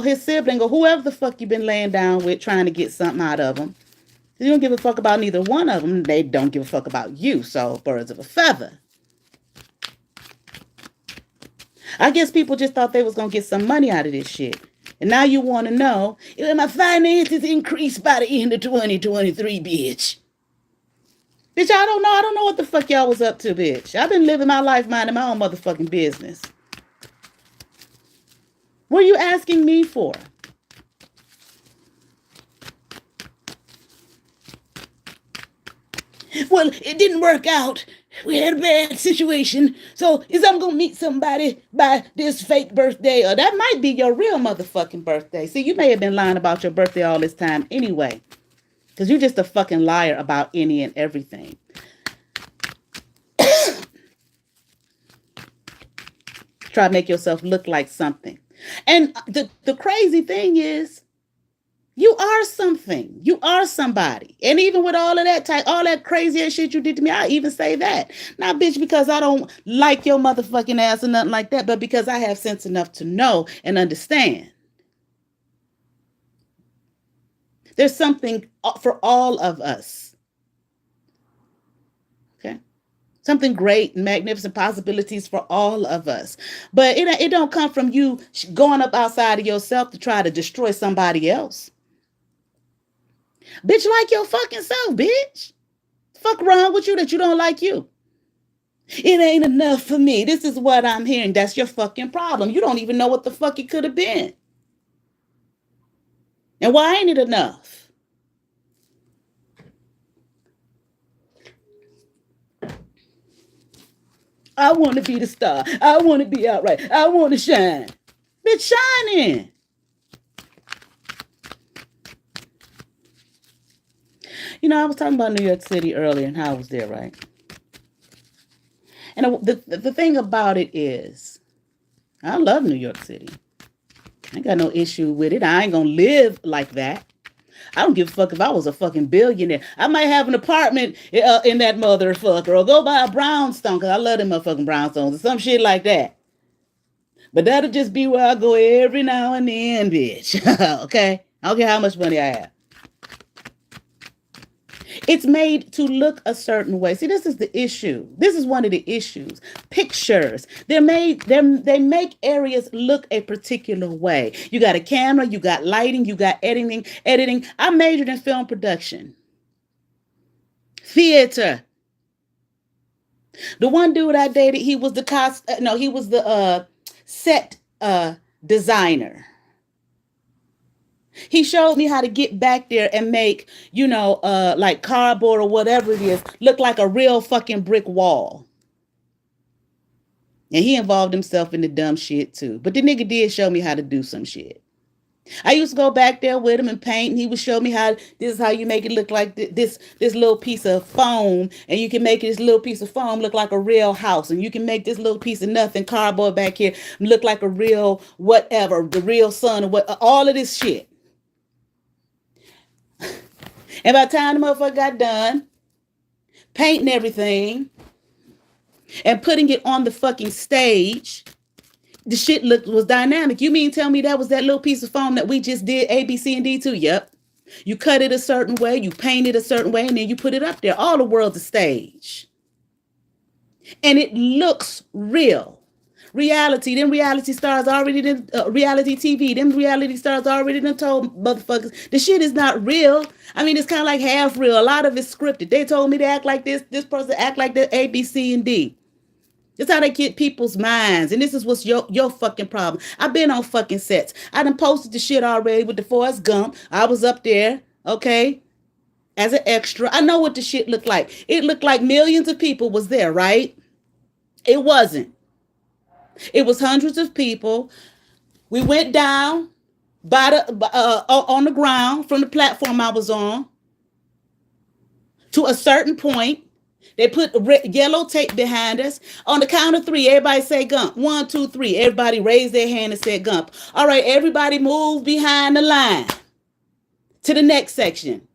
his sibling or whoever the fuck you've been laying down with trying to get something out of them. You don't give a fuck about neither one of them. They don't give a fuck about you. So birds of a feather. I guess people just thought they was going to get some money out of this shit. And now you want to know, if my finances increased by the end of 2023, bitch. Bitch, I don't know. I don't know what the fuck y'all was up to, bitch. I've been living my life minding my own motherfucking business. What are you asking me for? Well, it didn't work out. We had a bad situation. So I'm going to meet somebody by this fake birthday. Or that might be your real motherfucking birthday. See, you may have been lying about your birthday all this time anyway. Because you're just a fucking liar about any and everything. Try to make yourself look like something. And the crazy thing is, you are something. You are somebody. And even with all of that all that crazy ass shit you did to me, I even say that. Not, bitch, because I don't like your motherfucking ass or nothing like that, but because I have sense enough to know and understand. There's something for all of us. Okay? Something great and magnificent possibilities for all of us. But it don't come from you going up outside of yourself to try to destroy somebody else. Bitch, like your fucking self, bitch. Fuck wrong with you that you don't like you? It ain't enough for me. This is what I'm hearing. That's your fucking problem. You don't even know what the fuck it could have been. And why ain't it enough? I want to be the star. I want to be outright. I want to shine. Bitch, shining. You know, I was talking about New York City earlier and how I was there, right? And the thing about it is, I love New York City. I ain't got no issue with it. I ain't gonna live like that. I don't give a fuck if I was a fucking billionaire. I might have an apartment in that motherfucker or go buy a brownstone because I love them motherfucking brownstones or some shit like that. But that'll just be where I go every now and then, bitch. Okay? I don't care how much money I have. It's made to look a certain way. See, this is the issue. This is one of the issues. Pictures. They make areas look a particular way. You got a camera, you got lighting, you got editing. I majored in film production. Theater. The one dude I dated, he was the set designer. He showed me how to get back there and make, like cardboard or whatever it is, look like a real fucking brick wall. And he involved himself in the dumb shit too. But the nigga did show me how to do some shit. I used to go back there with him and paint, and he would show me this is how you make it look like this little piece of foam, and you can make this little piece of foam look like a real house, and you can make this little piece of nothing cardboard back here look like a real whatever, the real sun or what, all of this shit. And by the time the motherfucker got done painting everything and putting it on the fucking stage, the shit was dynamic. You mean tell me that was that little piece of foam that we just did A, B, C, and D to? Yep. You cut it a certain way, you paint it a certain way, and then you put it up there. All the world's a stage. And it looks real. Reality, them reality stars already did reality TV. Them reality stars already done told motherfuckers the shit is not real. I mean, it's kind of like half real. A lot of it's scripted. They told me to act like this person act like that, A, B, C, and D. That's how they get people's minds. And this is what's your fucking problem. I've been on fucking sets. I done posted the shit already with the Forrest Gump. I was up there, okay, as an extra. I know what the shit looked like. It looked like millions of people was there, right? It wasn't. It was hundreds of people. We went down on the ground from the platform I was on to a certain point. They put yellow tape behind us. On the count of three, everybody say Gump. 1, 2, 3. Everybody raised their hand and said Gump. All right, everybody move behind the line to the next section.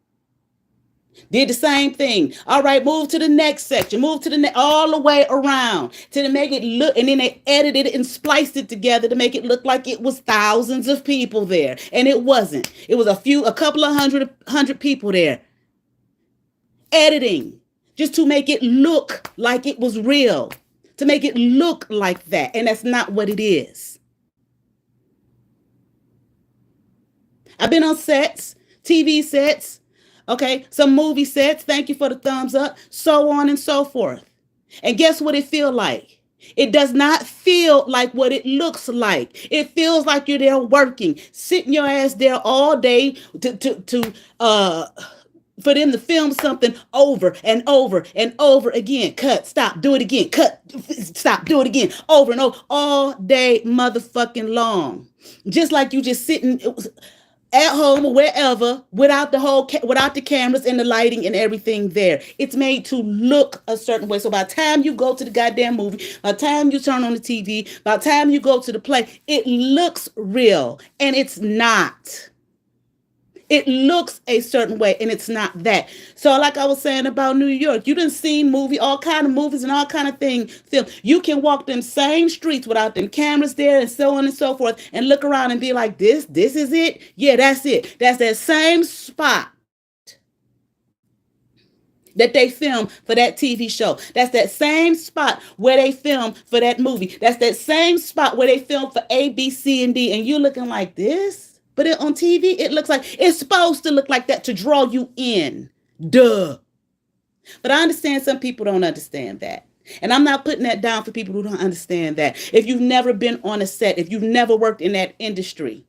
Did the same thing. All right, move to the next section. Move to the all the way around to make it look, and then they edited it and spliced it together to make it look like it was thousands of people there, and it wasn't. It was a couple of hundred people there. Editing just to make it look like it was real, to make it look like that, and that's not what it is. I've been on sets, TV sets. Okay, some movie sets, thank you for the thumbs up, so on and so forth. And guess what it feels like? It does not feel like what it looks like. It feels like you're there working, sitting your ass there all day for them to film something over and over and over again. Cut, stop, do it again. Cut, stop, do it again. Over and over, all day motherfucking long. Just like you just sitting at home or wherever without the cameras and the lighting and everything there. It's made to look a certain way. So by the time you go to the goddamn movie, by the time you turn on the TV, by the time you go to the play, it looks real, and it's not. It looks a certain way, and it's not that. So like I was saying about New York, you done seen all kind of movies and all kind of things film. You can walk them same streets without them cameras there and so on and so forth and look around and be like, this is it? Yeah, that's it. That's that same spot that they film for that TV show. That's that same spot where they film for that movie. That's that same spot where they film for A, B, C, and D. And you looking like this? But on TV, it looks like it's supposed to look like that to draw you in. Duh. But I understand some people don't understand that. And I'm not putting that down for people who don't understand that. If you've never been on a set, if you've never worked in that industry,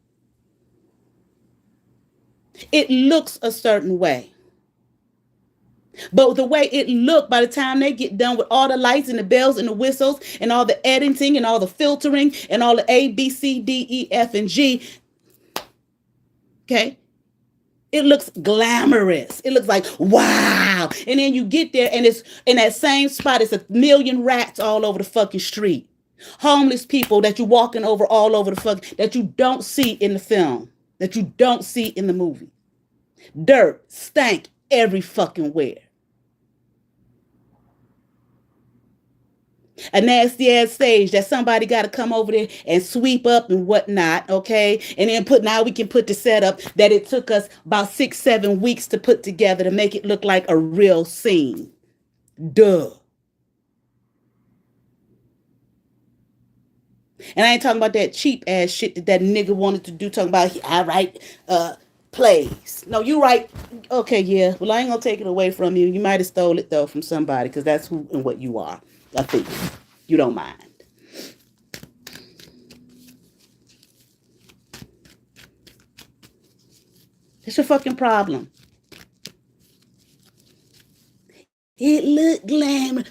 it looks a certain way. But the way it looked, by the time they get done with all the lights and the bells and the whistles and all the editing and all the filtering and all the A, B, C, D, E, F, and G, okay, it looks glamorous. It looks like, wow. And then you get there and it's in that same spot, it's a million rats all over the fucking street. Homeless people that you're walking over all over the fuck, that you don't see in the film, that you don't see in the movie. Dirt, stank every fucking where. A nasty ass stage that somebody got to come over there and sweep up and whatnot, okay? And then now we can put the setup that it took us about 6-7 weeks to put together to make it look like a real scene. Duh. And I ain't talking about that cheap ass shit that nigga wanted to do, talking about I write plays. No, you write, okay, yeah. Well, I ain't gonna take it away from you. You might have stole it though from somebody, because that's who and what you are. I think you don't mind. It's your fucking problem. It looked glamorous.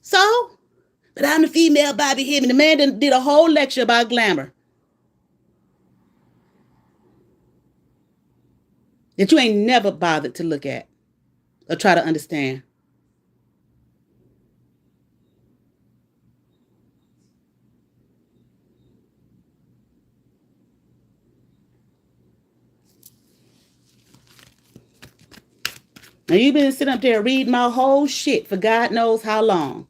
So, but I'm the female Bobby Hemming. The man did a whole lecture about glamour that you ain't never bothered to look at or try to understand. Now you've been sitting up there reading my whole shit for God knows how long.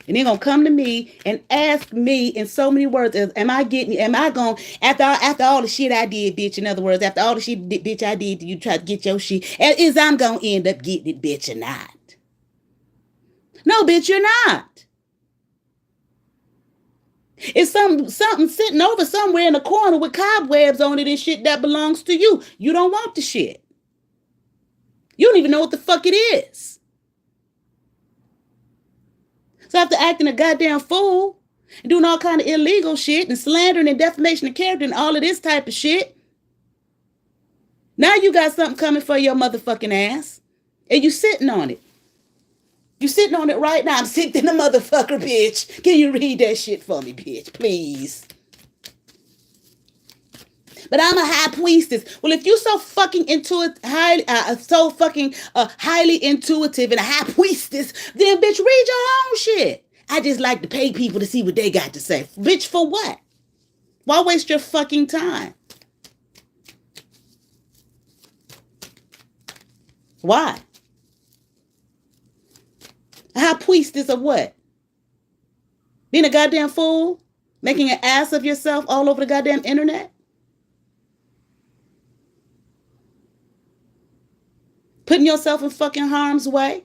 And they're gonna come to me and ask me in so many words, am I going, after all the shit I did, bitch, in other words, after all the shit, bitch, I did, you try to get your shit, is I'm gonna end up getting it, bitch, or not? No, bitch, you're not. It's something sitting over somewhere in the corner with cobwebs on it and shit that belongs to you. You don't want the shit. You don't even know what the fuck it is. So after acting a goddamn fool and doing all kind of illegal shit and slandering and defamation of character and all of this type of shit, now you got something coming for your motherfucking ass. And you sitting on it. You sitting on it right now. I'm sick in the motherfucker, bitch. Can you read that shit for me, bitch? Please. But I'm a high priestess. Well, if you so fucking highly intuitive and a high priestess, then bitch, read your own shit. I just like to pay people to see what they got to say. Bitch, for what? Why waste your fucking time? Why? A high priestess of what? Being a goddamn fool? Making an ass of yourself all over the goddamn internet? Putting yourself in fucking harm's way?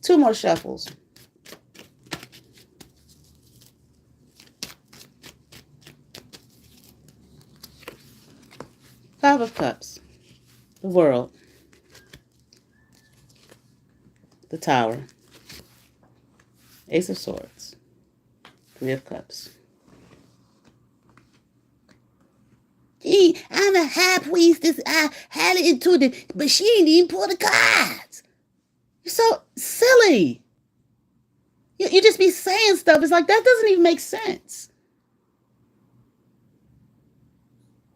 Two more shuffles. Five of Cups. The World. The Tower. Ace of Swords. Three of Cups. Gee, I'm a high priestess, highly intuitive, but she ain't even pull the cards. You're so silly. You just be saying stuff. It's like, that doesn't even make sense.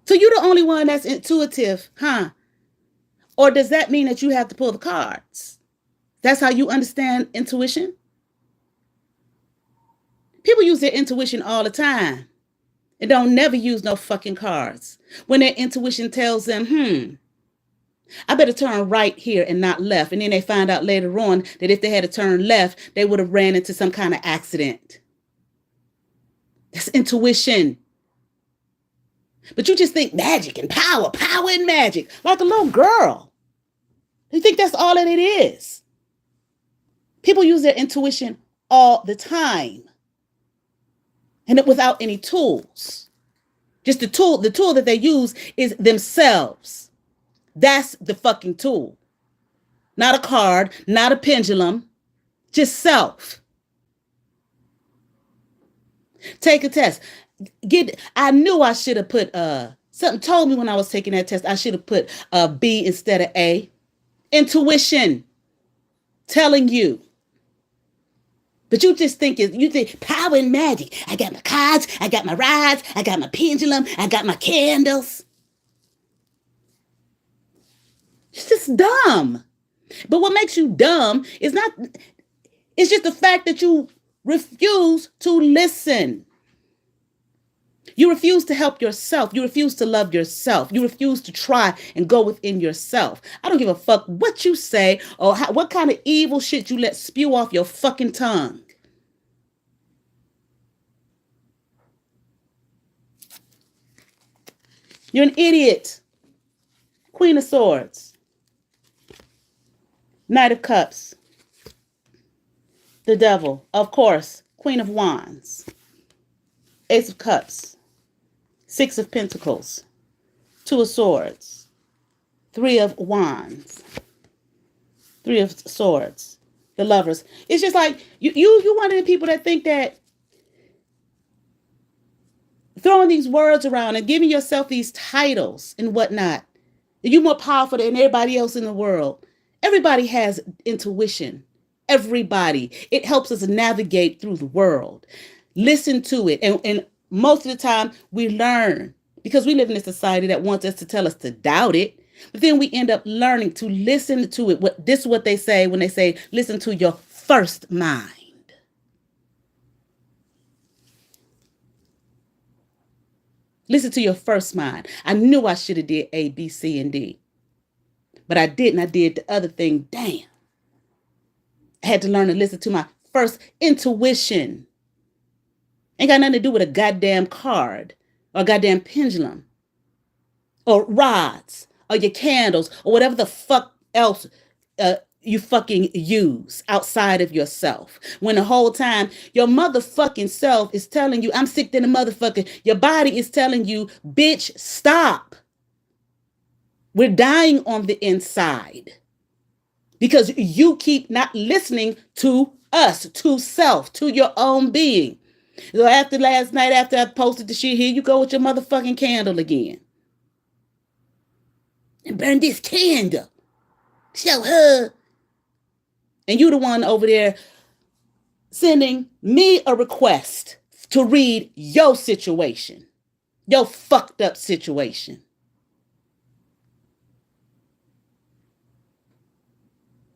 So you're the only one that's intuitive, huh? Or does that mean that you have to pull the cards? That's how you understand intuition? People use their intuition all the time and don't never use no fucking cards. When their intuition tells them, I better turn right here and not left. And then they find out later on that if they had to turn left, they would have ran into some kind of accident. That's intuition. But you just think magic and power and magic, like a little girl. You think that's all that it is. People use their intuition all the time and without any tools. Just the tool that they use is themselves. That's the fucking tool. Not a card, not a pendulum, just self. Take a test. I knew I should have put something told me when I was taking that test I should have put B instead of A. Intuition telling you. But you think power and magic. I got my cards, I got my rods, I got my pendulum, I got my candles. It's just dumb. But what makes you dumb is not, it's just the fact that you refuse to listen. You refuse to help yourself. You refuse to love yourself. You refuse to try and go within yourself. I don't give a fuck what you say or what kind of evil shit you let spew off your fucking tongue. You're an idiot. Queen of Swords. Knight of Cups. The Devil. Of course. Queen of Wands. Ace of Cups. Six of Pentacles. Two of Swords. Three of Wands. Three of Swords. The Lovers. It's just like, you one of the people that think that throwing these words around and giving yourself these titles and whatnot, you're more powerful than everybody else in the world. Everybody has intuition. Everybody. It helps us navigate through the world. Listen to it. And most of the time we learn because we live in a society that wants us to tell us to doubt it. But then we end up learning to listen to it. This is what they say when they say, listen to your first mind. Listen to your first mind. I knew I should have did A, B, C, and D. But I didn't. I did the other thing. Damn. I had to learn to listen to my first intuition. Ain't got nothing to do with a goddamn card or a goddamn pendulum or rods or your candles or whatever the fuck else you fucking use outside of yourself. When the whole time your motherfucking self is telling you, I'm sick than a motherfucker. Your body is telling you, bitch, stop. We're dying on the inside because you keep not listening to us, to self, to your own being. So after last night, after I posted the shit, here you go with your motherfucking candle again. And burn this candle. Show her. And you the one over there sending me a request to read your situation. Your fucked up situation.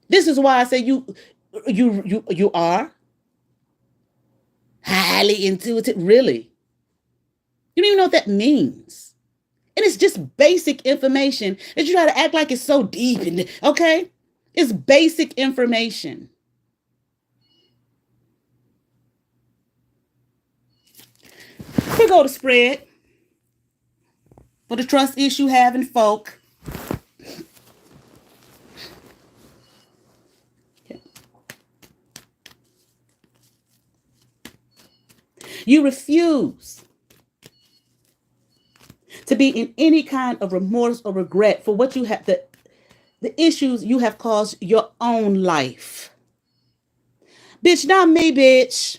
This is why I say you are highly intuitive. Really? You don't even know what that means. And it's just basic information that you try to act like it's so deep. And okay? It's basic information. Here go the spread for the trust issue having folk. Okay. You refuse to be in any kind of remorse or regret for what you have, the issues you have caused your own life. Bitch, not me, bitch.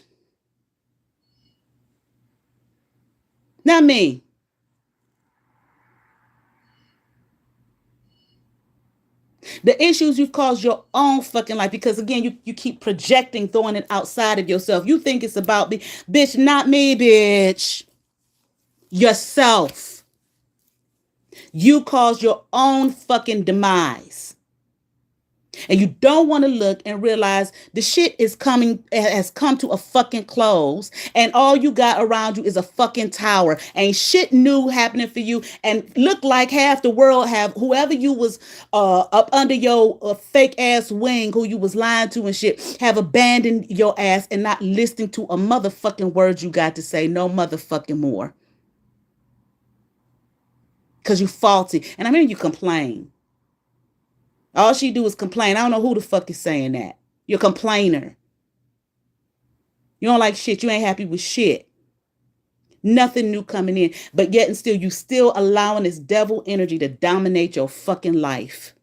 Not me. The issues you've caused your own fucking life because, again, you keep projecting, throwing it outside of yourself. You think it's about me. Bitch, not me, bitch. Yourself. You caused your own fucking demise. And you don't want to look and realize the shit has come to a fucking close. And all you got around you is a fucking tower. Ain't shit new happening for you. And look like half the world whoever you was up under your fake ass wing, who you was lying to and shit, have abandoned your ass and not listening to a motherfucking word you got to say. No motherfucking more. Because you faulty. And I mean, you complain. All she do is complain. I don't know who the fuck is saying that. You're a complainer. You don't like shit. You ain't happy with shit. Nothing new coming in. But yet and still, you still allowing this devil energy to dominate your fucking life.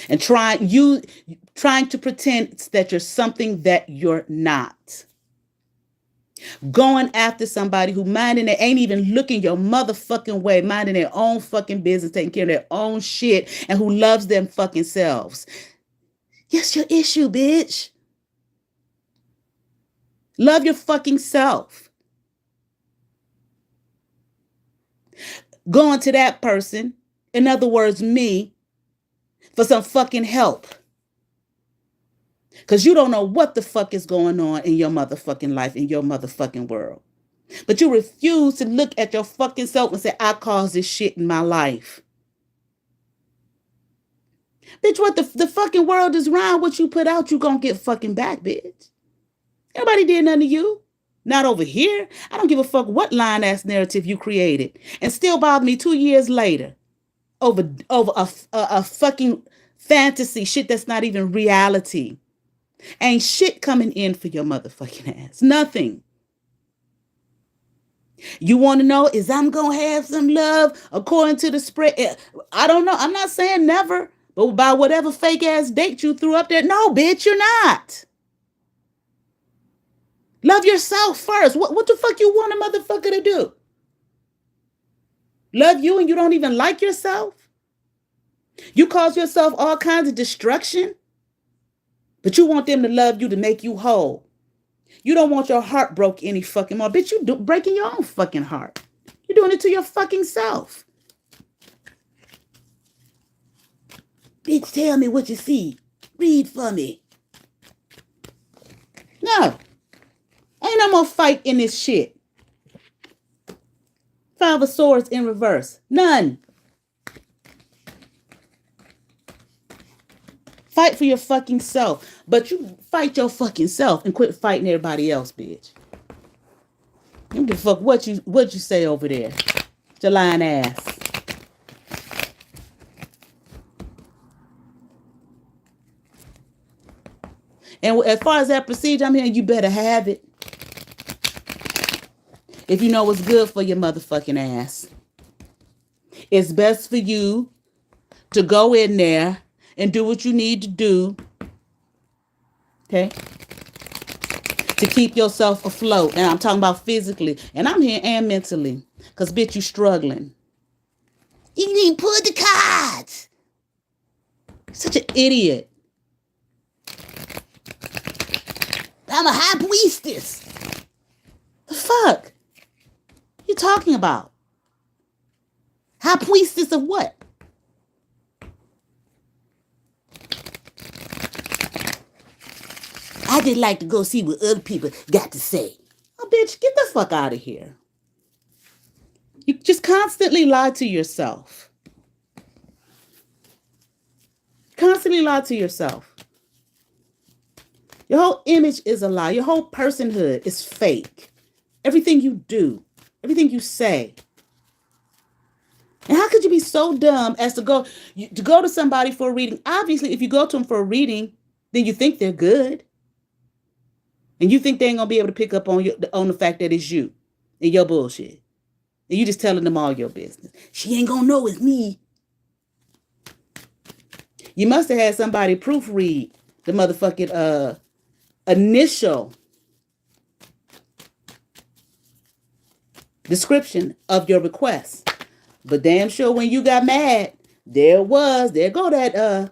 And trying to pretend that you're something that you're not. Going after somebody who minding it ain't even looking your motherfucking way, minding their own fucking business, taking care of their own shit, and who loves them fucking selves. Yes, your issue, bitch. Love your fucking self. Going to that person, in other words, me, for some fucking help. Because you don't know what the fuck is going on in your motherfucking life, in your motherfucking world. But you refuse to look at your fucking self and say, I caused this shit in my life. Bitch, what the fucking world is around? What you put out, you gonna get fucking back, bitch. Nobody did nothing to you. Not over here. I don't give a fuck what line-ass narrative you created. And still bother me 2 years later over a fucking fantasy shit that's not even reality. Ain't shit coming in for your motherfucking ass. Nothing. You want to know, is I'm going to have some love according to the spread? I don't know. I'm not saying never, but by whatever fake ass date you threw up there. No, bitch, you're not. Love yourself first. What the fuck you want a motherfucker to do? Love you and you don't even like yourself? You cause yourself all kinds of destruction, but you want them to love you to make you whole. You don't want your heart broke any fucking more. Bitch, you breaking your own fucking heart. You're doing it to your fucking self. Bitch, tell me what you see. Read for me. No. Ain't no more fight in this shit. 5 of Swords in reverse. None. Fight for your fucking self. But you fight your fucking self and quit fighting everybody else, bitch. You don't give a fuck what you say over there. Your lying ass. And as far as that procedure, I'm hearing you better have it. If you know what's good for your motherfucking ass. It's best for you to go in there and do what you need to do. Okay? To keep yourself afloat. And I'm talking about physically. And I'm here and mentally. Because, bitch, you struggling. You didn't pull the cards. Such an idiot. I'm a high priestess. The fuck? You talking about? High priestess of what? I just like to go see what other people got to say. Oh, bitch, get the fuck out of here. You just constantly lie to yourself. Constantly lie to yourself. Your whole image is a lie. Your whole personhood is fake. Everything you do, everything you say. And how could you be so dumb as to go to somebody for a reading? Obviously, if you go to them for a reading, then you think they're good. And you think they ain't going to be able to pick up on the fact that it's you and your bullshit. And you just telling them all your business. She ain't going to know it's me. You must have had somebody proofread the motherfucking initial description of your request. But damn sure when you got mad, there go that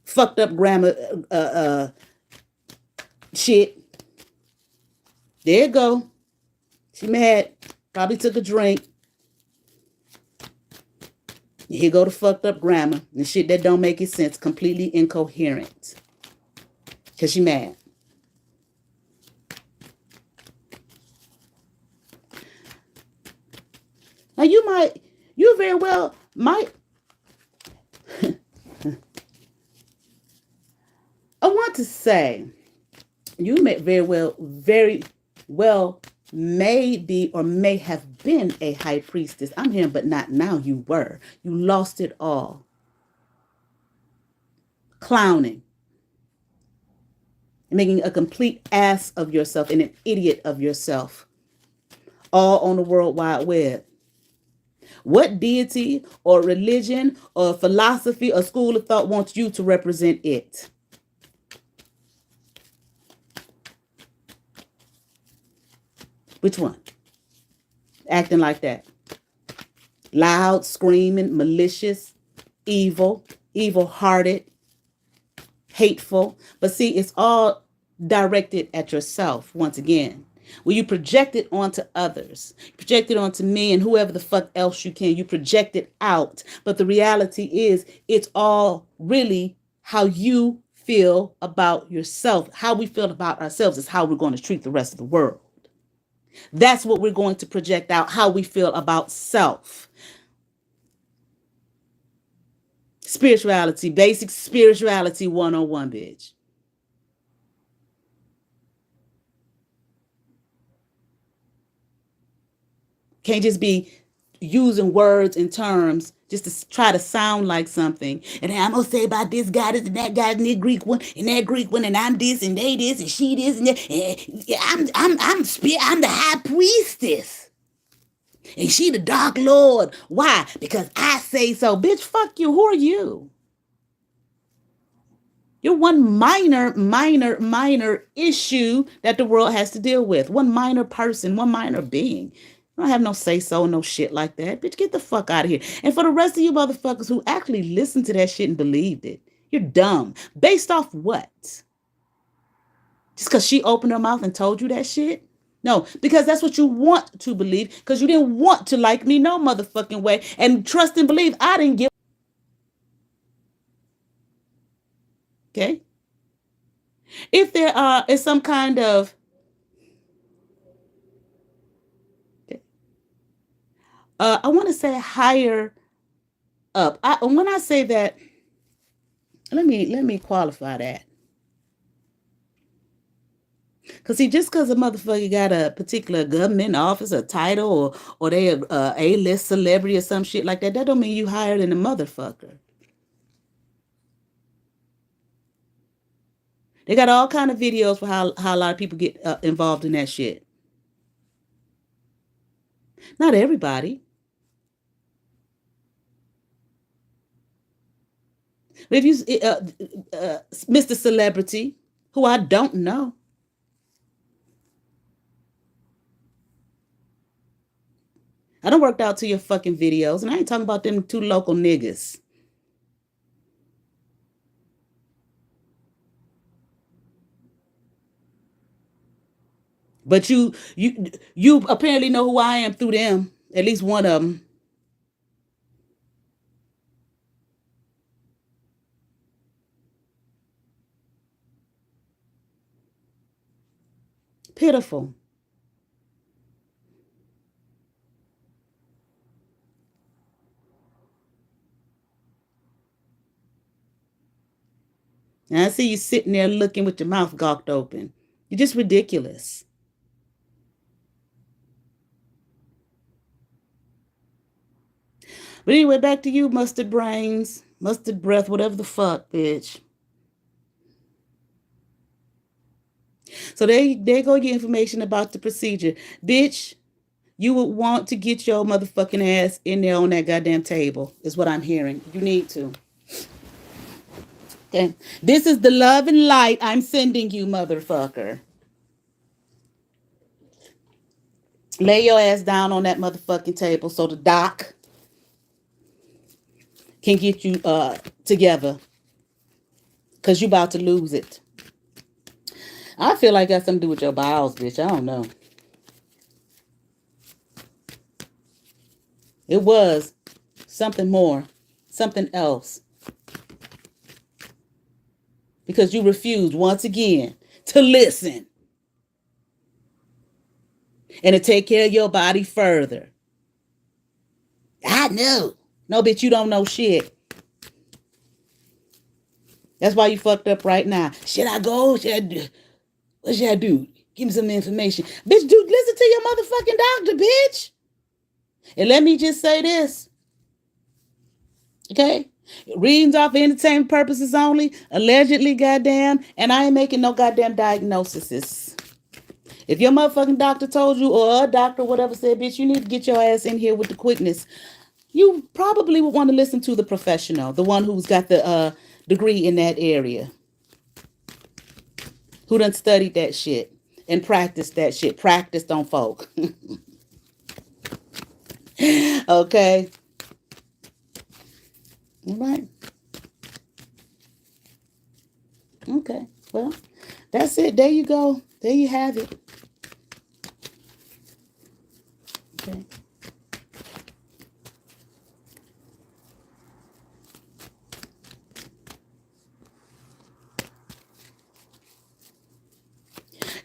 fucked up grammar shit. There you go. She mad. Probably took a drink. Here go the fucked up grammar and shit that don't make any sense. Completely incoherent. Because she mad. Now you very well might. I want to say, you may very well may be or may have been a high priestess. I'm hearing, but not now. You were. You lost it all. Clowning. making a complete ass of yourself and an idiot of yourself, all on the World Wide Web. What deity or religion or philosophy or school of thought wants you to represent it? Which one? Acting like that. Loud, screaming, malicious, evil, evil-hearted, hateful. But see, it's all directed at yourself once again. When you project it onto others, project it onto me and whoever the fuck else you can, you project it out. But the reality is, it's all really how you feel about yourself. How we feel about ourselves is how we're going to treat the rest of the world. That's what we're going to project out, how we feel about self. Spirituality, basic spirituality 101, bitch. Can't just be using words and terms just to try to sound like something. And I'm gonna say about this guy, this and that guy, and that Greek one, and that Greek one, and I'm this, and they this, and she this, and that. And I'm the high priestess, and she the dark lord. Why? Because I say so, bitch. Fuck you. Who are you? You're one minor issue that the world has to deal with. One minor person, one minor being. You don't have no say-so, no shit like that. Bitch, get the fuck out of here. And for the rest of you motherfuckers who actually listened to that shit and believed it, you're dumb. Based off what? Just because she opened her mouth and told you that shit? No, because that's what you want to believe, because you didn't want to like me no motherfucking way. And trust and believe I didn't give. Okay? If there is some kind of I want to say higher up. When I say that, let me qualify that. Cause see, just cause a motherfucker got a particular government office, or title, or they A-list celebrity or some shit like that, that don't mean you higher than a motherfucker. They got all kind of videos for how a lot of people get involved in that shit. Not everybody. But if you, Mr. Celebrity, who I don't know, I done worked out to your fucking videos, and I ain't talking about them two local niggas. But you apparently know who I am through them. At least one of them. Pitiful. And I see you sitting there looking with your mouth gawked open. You're just ridiculous. But anyway, back to you, mustard brains, mustard breath, whatever the fuck, bitch. So there go your information about the procedure. Bitch, you would want to get your motherfucking ass in there on that goddamn table, is what I'm hearing. You need to. Okay. This is the love and light I'm sending you, motherfucker. Lay your ass down on that motherfucking table so the doc can get you together. Because you about to lose it. I feel like that's something to do with your bowels, bitch. I don't know. It was something more. Something else. Because you refused once again to listen. And to take care of your body further. I know. No, bitch, you don't know shit. That's why you fucked up right now. Should I go? Should I do? What should I do? Give me some information. Bitch, dude, listen to your motherfucking doctor, bitch. And let me just say this. Okay? Readings are for entertainment purposes only, allegedly, goddamn, and I ain't making no goddamn diagnoses. If your motherfucking doctor told you, or a doctor, whatever, said, bitch, you need to get your ass in here with the quickness, you probably would want to listen to the professional, the one who's got the degree in that area, who done studied that shit and practiced that shit, practiced on folk. Okay? All right. Okay. Well, that's it. There you go. There you have it. Okay.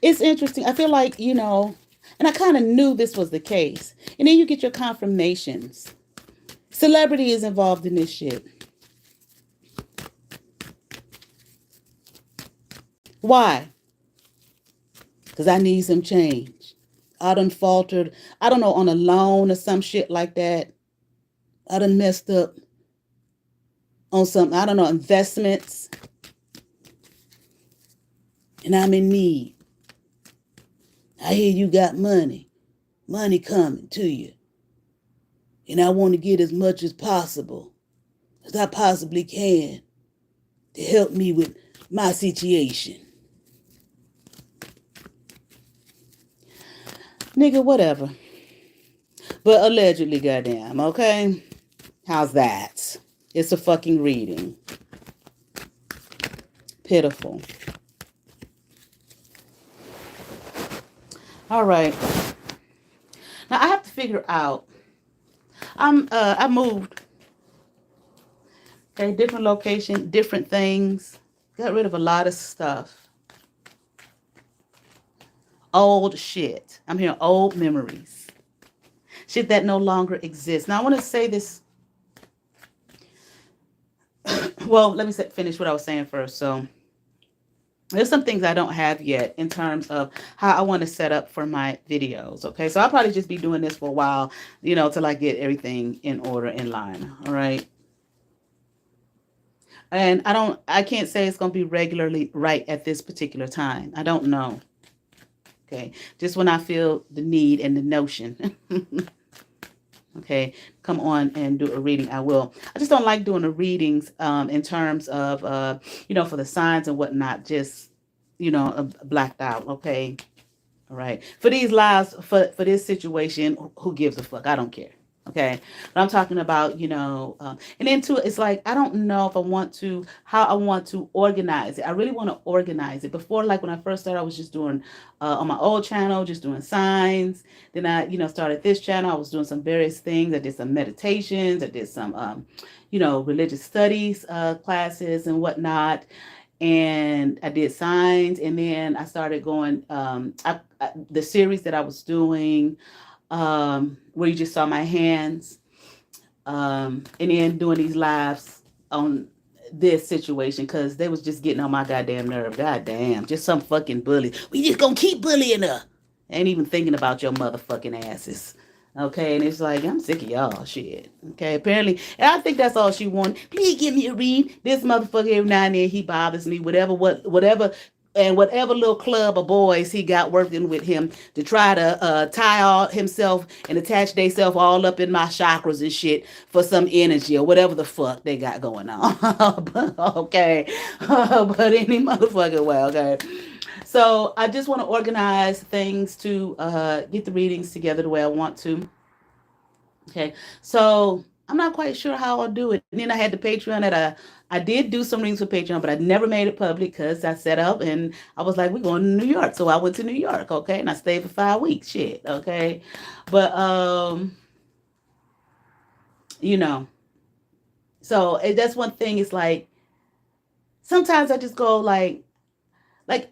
It's interesting. I feel like, and I kind of knew this was the case. And then you get your confirmations. Celebrity is involved in this shit. Why? Because I need some change. I done faltered, I don't know, on a loan or some shit like that. I done messed up on some, I don't know, investments. And I'm in need. I hear you got money. Money coming to you. And I want to get as much as possible as I possibly can to help me with my situation. Nigga, whatever. But allegedly, goddamn, okay? How's that? It's a fucking reading. Pitiful. All right. Now I have to figure out. I moved. Okay, different location, different things. Got rid of a lot of stuff. Old shit. I'm hearing old memories. Shit that no longer exists. Now I want to say this. Well, let me finish what I was saying first. So there's some things I don't have yet in terms of how I want to set up for my videos. Okay, so I'll probably just be doing this for a while, till I get everything in order, in line. All right. And I can't say it's going to be regularly right at this particular time. I don't know. Okay, just when I feel the need and the notion. Okay, come on and do a reading, I will. I just don't like doing the readings in terms of, for the signs and whatnot, just, blacked out, okay? All right. For these lives, for this situation, who gives a fuck? I don't care, okay? But I'm talking about, and then too, it's like, I don't know if how I want to organize it. I really want to organize it. Before, like when I first started, I was just doing, on my old channel, just doing signs. Then I, started this channel. I was doing some various things. I did some meditations. I did some, religious studies classes and whatnot. And I did signs. And then I started going, the series that I was doing, where you just saw my hands, and then doing these lives on this situation, because they was just getting on my goddamn nerve. Goddamn, just some fucking bully. We just gonna keep bullying her. Ain't even thinking about your motherfucking asses. Okay, and it's like, I'm sick of y'all shit. Okay, apparently, and I think that's all she wanted. Please give me a read. This motherfucker every now and then, he bothers me. Whatever little club of boys he got working with him to try to tie all himself and attach theyself all up in my chakras and shit for some energy or whatever the fuck they got going on. Okay, but any motherfucking way, okay. So I just want to organize things to get the readings together the way I want to. Okay, so I'm not quite sure how I'll do it. And then I had the Patreon that I did do some readings for Patreon, but I never made it public because I set up and I was like, we're going to New York. So I went to New York, okay? And I stayed for 5 weeks, shit, okay? But, so that's one thing. It's like, sometimes I just go like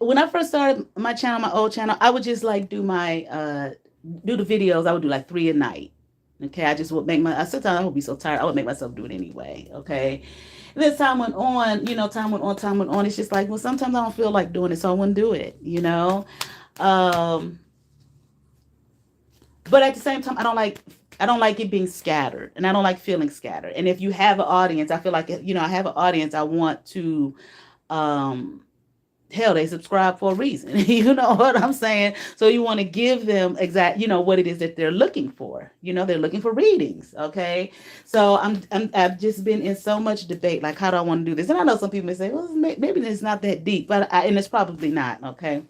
when I first started my channel, my old channel, I would just like do my, do the videos. I would do like 3 a night. Okay, I just would sometimes I would be so tired, I would make myself do it anyway, okay? And then time went on, time went on. It's just like, well, sometimes I don't feel like doing it, so I wouldn't do it, But at the same time, I don't like I don't like it being scattered, and I don't like feeling scattered. And if you have an audience, I feel like, I have an audience. I want to, um, hell, they subscribe for a reason. You know what I'm saying? So you want to give them exact, what it is that they're looking for. They're looking for readings. Okay. So I've just been in so much debate, like, how do I want to do this? And I know some people may say, well, maybe it's not that deep, and it's probably not. Okay.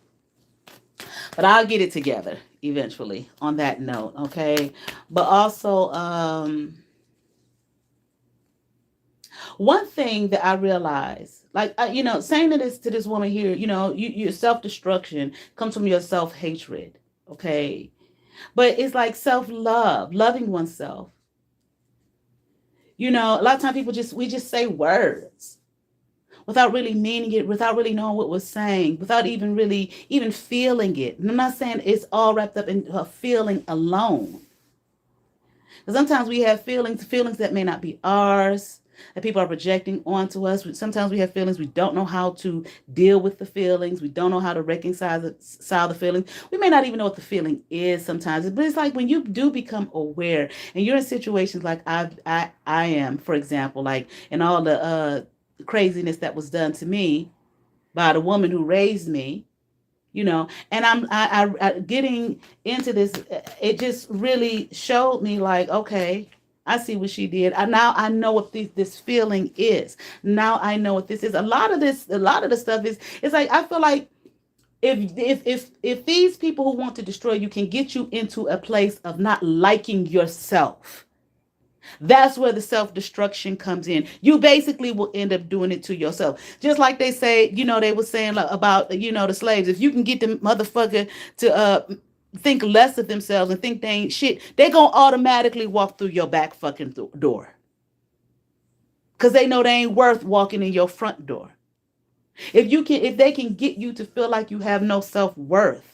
But I'll get it together eventually on that note. Okay. But also, one thing that I realized, like, saying to this woman here, your self destruction comes from your self hatred, okay? But it's like self love, loving oneself. A lot of times we just say words without really meaning it, without really knowing what we're saying, without even really even feeling it. And I'm not saying it's all wrapped up in a feeling alone. Because sometimes we have feelings that may not be ours, that people are projecting onto us. Sometimes we have feelings, we don't know how to deal with the feelings. We don't know how to reconcile the feelings. We may not even know what the feeling is sometimes. But it's like when you do become aware, and you're in situations like I am, for example, like in all the craziness that was done to me by the woman who raised me, and I getting into this, it just really showed me, like, okay, I see what she did. Now I know what this feeling is. Now I know what this is. A lot of the stuff is, it's like, I feel like if these people who want to destroy you can get you into a place of not liking yourself, that's where the self-destruction comes in. You basically will end up doing it to yourself. Just like they say, they were saying about, the slaves. If you can get the motherfucker to think less of themselves and think they ain't shit, they're going to automatically walk through your back fucking door. Because they know they ain't worth walking in your front door. If they can get you to feel like you have no self-worth,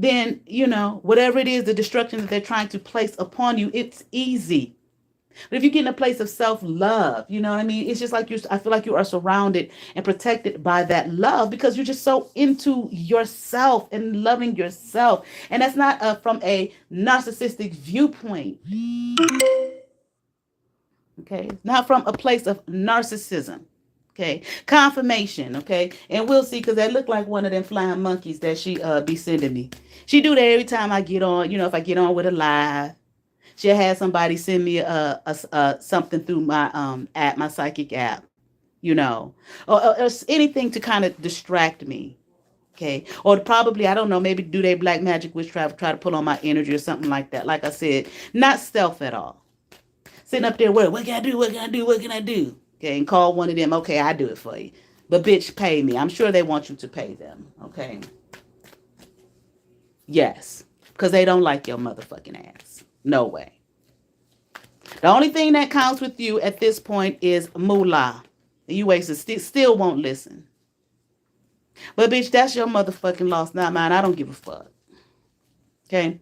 then, whatever it is, the destruction that they're trying to place upon you, it's easy. But if you get in a place of self-love, you know what I mean? It's just like I feel like you are surrounded and protected by that love because you're just so into yourself and loving yourself. And that's not from a narcissistic viewpoint. Okay. Not from a place of narcissism. Okay. Confirmation. Okay. And we'll see, because that look like one of them flying monkeys that she be sending me. She do that every time I get on, if I get on with a live. She'll have somebody send me something through my app, my psychic app, or anything to kind of distract me. Okay. Or probably, I don't know, maybe do they black magic witch try to pull on my energy or something like that. Like I said, not stealth at all. Sitting up there, what can I do? What can I do? What can I do? Okay. And call one of them. Okay, I do it for you. But bitch, pay me. I'm sure they want you to pay them. Okay. Yes. Because they don't like your motherfucking ass. No way. The only thing that counts with you at this point is moolah. You wasted, still won't listen. But bitch, that's your motherfucking loss, not mine. I don't give a fuck. Okay.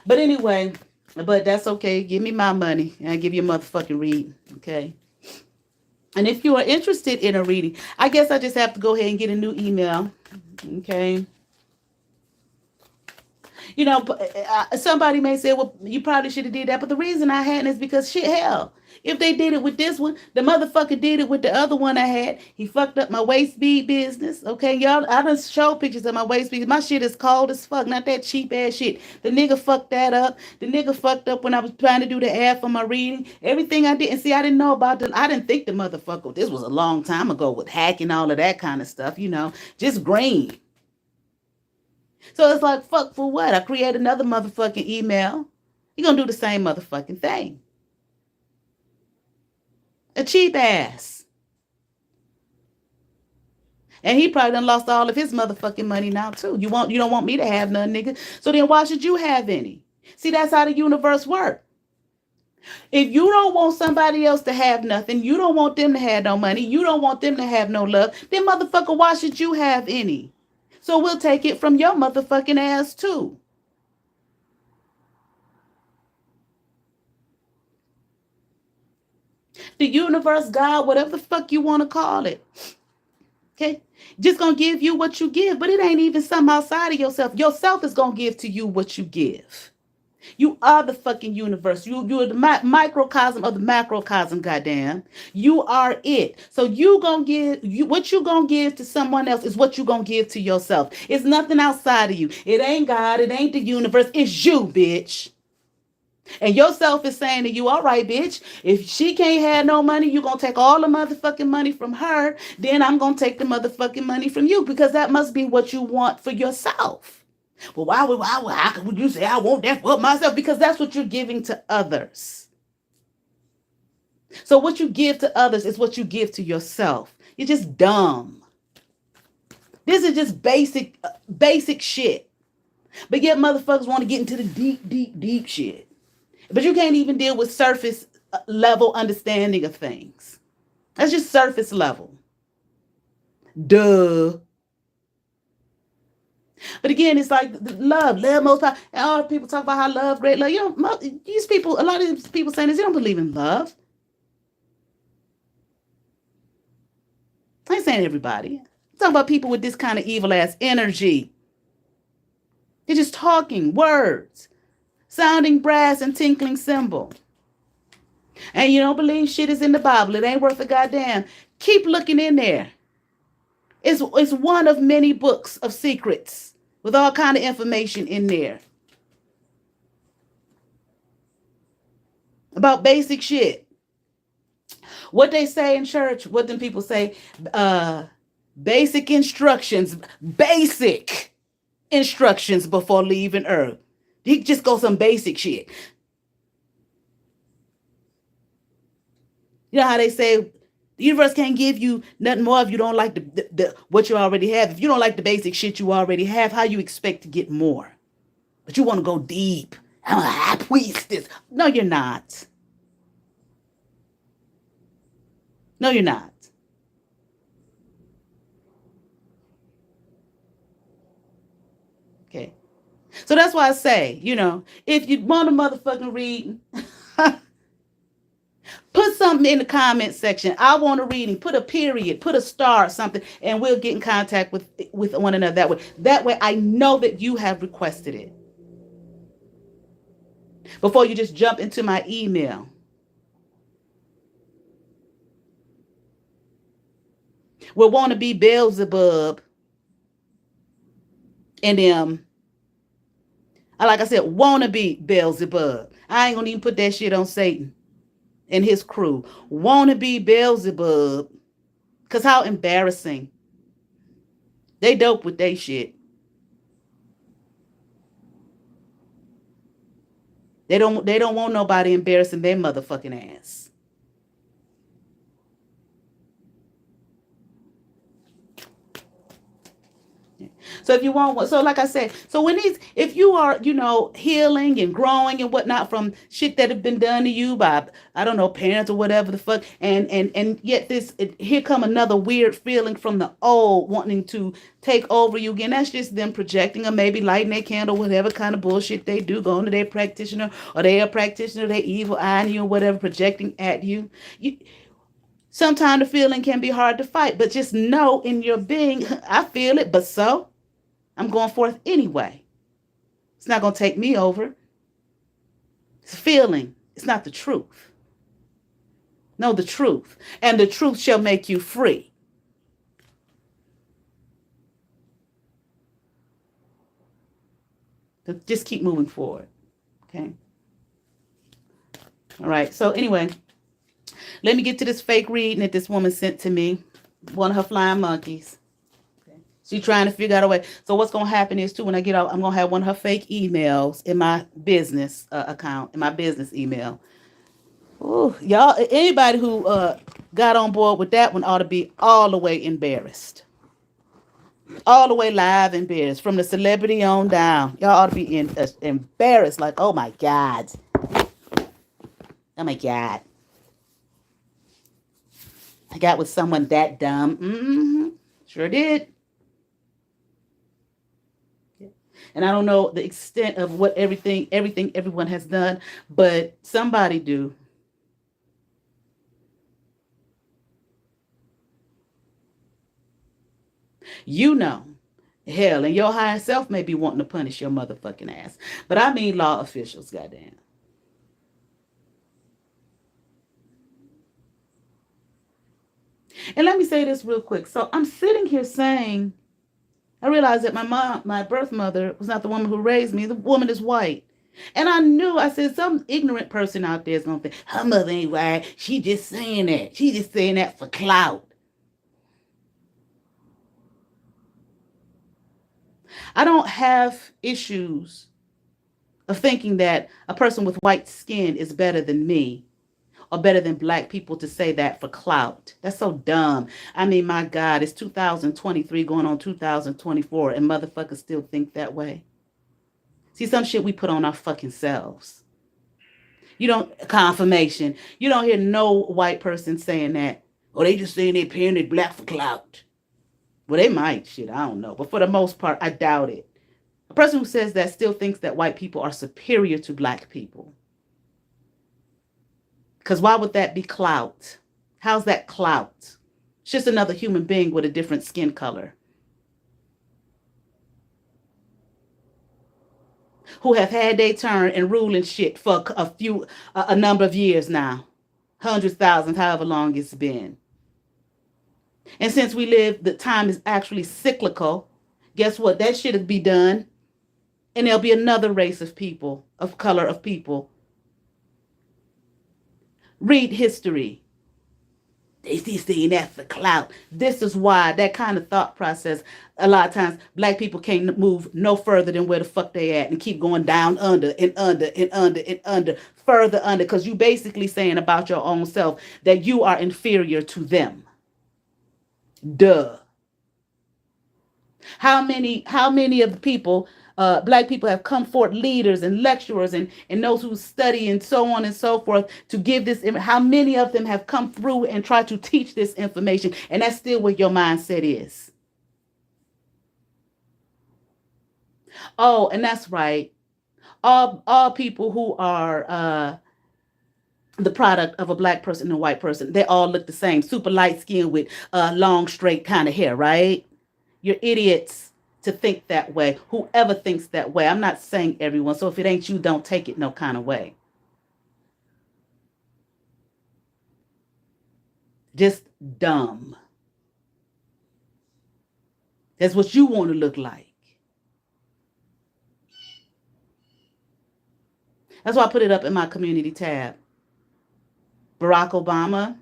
But anyway, but that's okay. Give me my money and I give you a motherfucking read. Okay. And if you are interested in a reading, I guess I just have to go ahead and get a new email. Okay. Somebody may say, well, you probably should have did that. But the reason I hadn't is because shit, hell, if they did it with this one, the motherfucker did it with the other one I had. He fucked up my waist bead business. Okay, y'all, I done show pictures of my waist beads. My shit is cold as fuck, not that cheap ass shit. The nigga fucked that up. The nigga fucked up when I was trying to do the ad for my reading. Everything I did. And see, I didn't know about I didn't think the motherfucker, this was a long time ago with hacking, all of that kind of stuff, just green. So it's like, fuck for what? I create another motherfucking email. You're going to do the same motherfucking thing. A cheap ass. And he probably done lost all of his motherfucking money now too. You don't want me to have none, nigga. So then why should you have any? See, that's how the universe works. If you don't want somebody else to have nothing, you don't want them to have no money, you don't want them to have no love, then motherfucker, why should you have any? So we'll take it from your motherfucking ass too. The universe, God, whatever the fuck you want to call it. Okay? Just gonna give you what you give, but it ain't even something outside of yourself. Yourself is gonna give to you what you give. You are the fucking universe. You're the microcosm of the macrocosm, goddamn. You are it. So you gonna give what you gonna give to someone else is what you gonna give to yourself. It's nothing outside of you. It ain't God. It ain't the universe. It's you, bitch. And yourself is saying to you, all right, bitch, if she can't have no money, you gonna take all the motherfucking money from her, then I'm gonna take the motherfucking money from you because that must be what you want for yourself. Well, how would you say I want that for myself? Because that's what you're giving to others. So what you give to others is what you give to yourself. You're just dumb. This is just basic shit. But yet motherfuckers want to get into the deep shit. But you can't even deal with surface level understanding of things. That's just surface level. Duh. But again, it's like love most powerful. And all people talk about how love, great love. You know, these people, a lot of these people saying this, they don't believe in love. I ain't saying everybody. I'm talking about people with this kind of evil ass energy. They're just talking words, sounding brass and tinkling cymbal. And you don't believe shit is in the Bible. It ain't worth a goddamn. Keep looking in there. It's one of many books of secrets with all kind of information in there about basic shit. What they say in church, what them people say, basic instructions before leaving Earth. He just go some basic shit. You know how they say the universe can't give you nothing more if you don't like the what you already have. If you don't like the basic shit you already have, how you expect to get more? But you want to go deep. I'm a high priestess. No, you're not. No, you're not. Okay. So that's why I say, if you want a motherfucking reading, put something in the comment section. I want a reading. Put a period, put a star, something, and we'll get in contact with one another that way. That way I know that you have requested it. Before you just jump into my email. We'll want to be Beelzebub and them. Like I said, wanna be Beelzebub. I ain't gonna even put that shit on Satan and his crew. Wanna be Beelzebub. Cause how embarrassing. They dope with they shit. They don't want nobody embarrassing their motherfucking ass. So if you want, so like I said, so if you are, healing and growing and whatnot from shit that have been done to you by, I don't know, parents or whatever the fuck, and yet here come another weird feeling from the old wanting to take over you again. That's just them projecting or maybe lighting their candle, whatever kind of bullshit they do, going to their practitioner or they a practitioner, they evil eyeing you or whatever, projecting at you. Sometimes the feeling can be hard to fight, but just know in your being, I feel it, but so I'm going forth anyway. It's not going to take me over. It's feeling. It's not the truth. Know the truth. And the truth shall make you free. So just keep moving forward. Okay. All right. So anyway, let me get to this fake reading that this woman sent to me. One of her flying monkeys. She's trying to figure out a way. So what's going to happen is, too, when I get out, I'm going to have one of her fake emails in my business account, in my business email. Ooh, y'all, anybody who got on board with that one ought to be all the way embarrassed. All the way live embarrassed. From the celebrity on down. Y'all ought to be embarrassed. Like, oh, my God. Oh, my God. I got with someone that dumb. Mm-hmm. Sure did. And I don't know the extent of what everything everyone has done, but somebody do. You know, Hell, and your higher self may be wanting to punish your motherfucking ass. But I mean law officials, goddamn. And let me say this real quick. So I'm sitting here saying, I realized that my birth mother, was not the woman who raised me. The woman is white. And I knew, I said, some ignorant person out there is going to think, her mother ain't white. She just saying that. She just saying that for clout. I don't have issues of thinking that a person with white skin is better than me or better than black people to say that for clout. That's so dumb. I mean, my God, it's 2023 going on 2024 and motherfuckers still think that way. See, some shit we put on our fucking selves. You don't, confirmation. You don't hear no white person saying that. Or they just saying they painted black for clout. Well, they might, shit, I don't know. But for the most part, I doubt it. A person who says that still thinks that white people are superior to black people. Because why would that be clout? How's that clout? It's just another human being with a different skin color. Who have had their turn and ruling shit for a number of years now. Hundreds, thousands, however long it's been. And since we live, the time is actually cyclical. Guess what? That shit will be done. And there'll be another race of people, of color of people. Read history. They still saying that for clout. This is why that kind of thought process, a lot of times, black people can't move no further than where the fuck they at and keep going down under and under and under and under, further under, because you basically saying about your own self that you are inferior to them. Duh. How many of the people, black people, have come forth, leaders and lecturers and those who study and so on and so forth, to give this? How many of them have come through and tried to teach this information? And that's still where your mindset is. Oh, and that's right. All people who are the product of a black person and a white person, they all look the same. Super light skin with long, straight kind of hair, right? You're idiots to think that way. Whoever thinks that way. I'm not saying everyone. So if it ain't you, don't take it no kind of way. Just dumb. That's what you want to look like. That's why I put it up in my community tab. Barack Obama,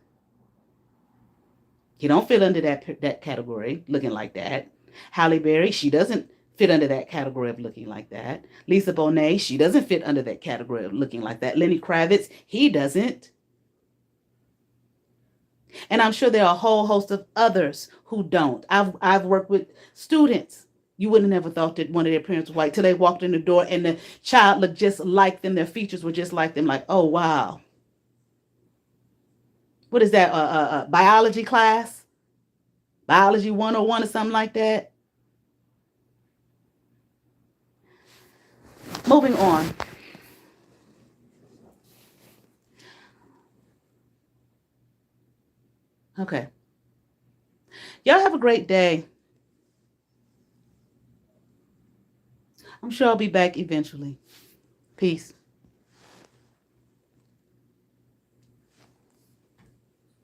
he don't fit under that category, looking like that. Halle Berry, she doesn't fit under that category of looking like that. Lisa Bonet, she doesn't fit under that category of looking like that. Lenny Kravitz, he doesn't. And I'm sure there are a whole host of others who don't. I've worked with students. You wouldn't have never thought that one of their parents was white till they walked in the door and the child looked just like them. Their features were just like them. Like, oh, wow. What is that? Biology class? Biology 101 or something like that? Moving on. Okay. Y'all have a great day. I'm sure I'll be back eventually. Peace.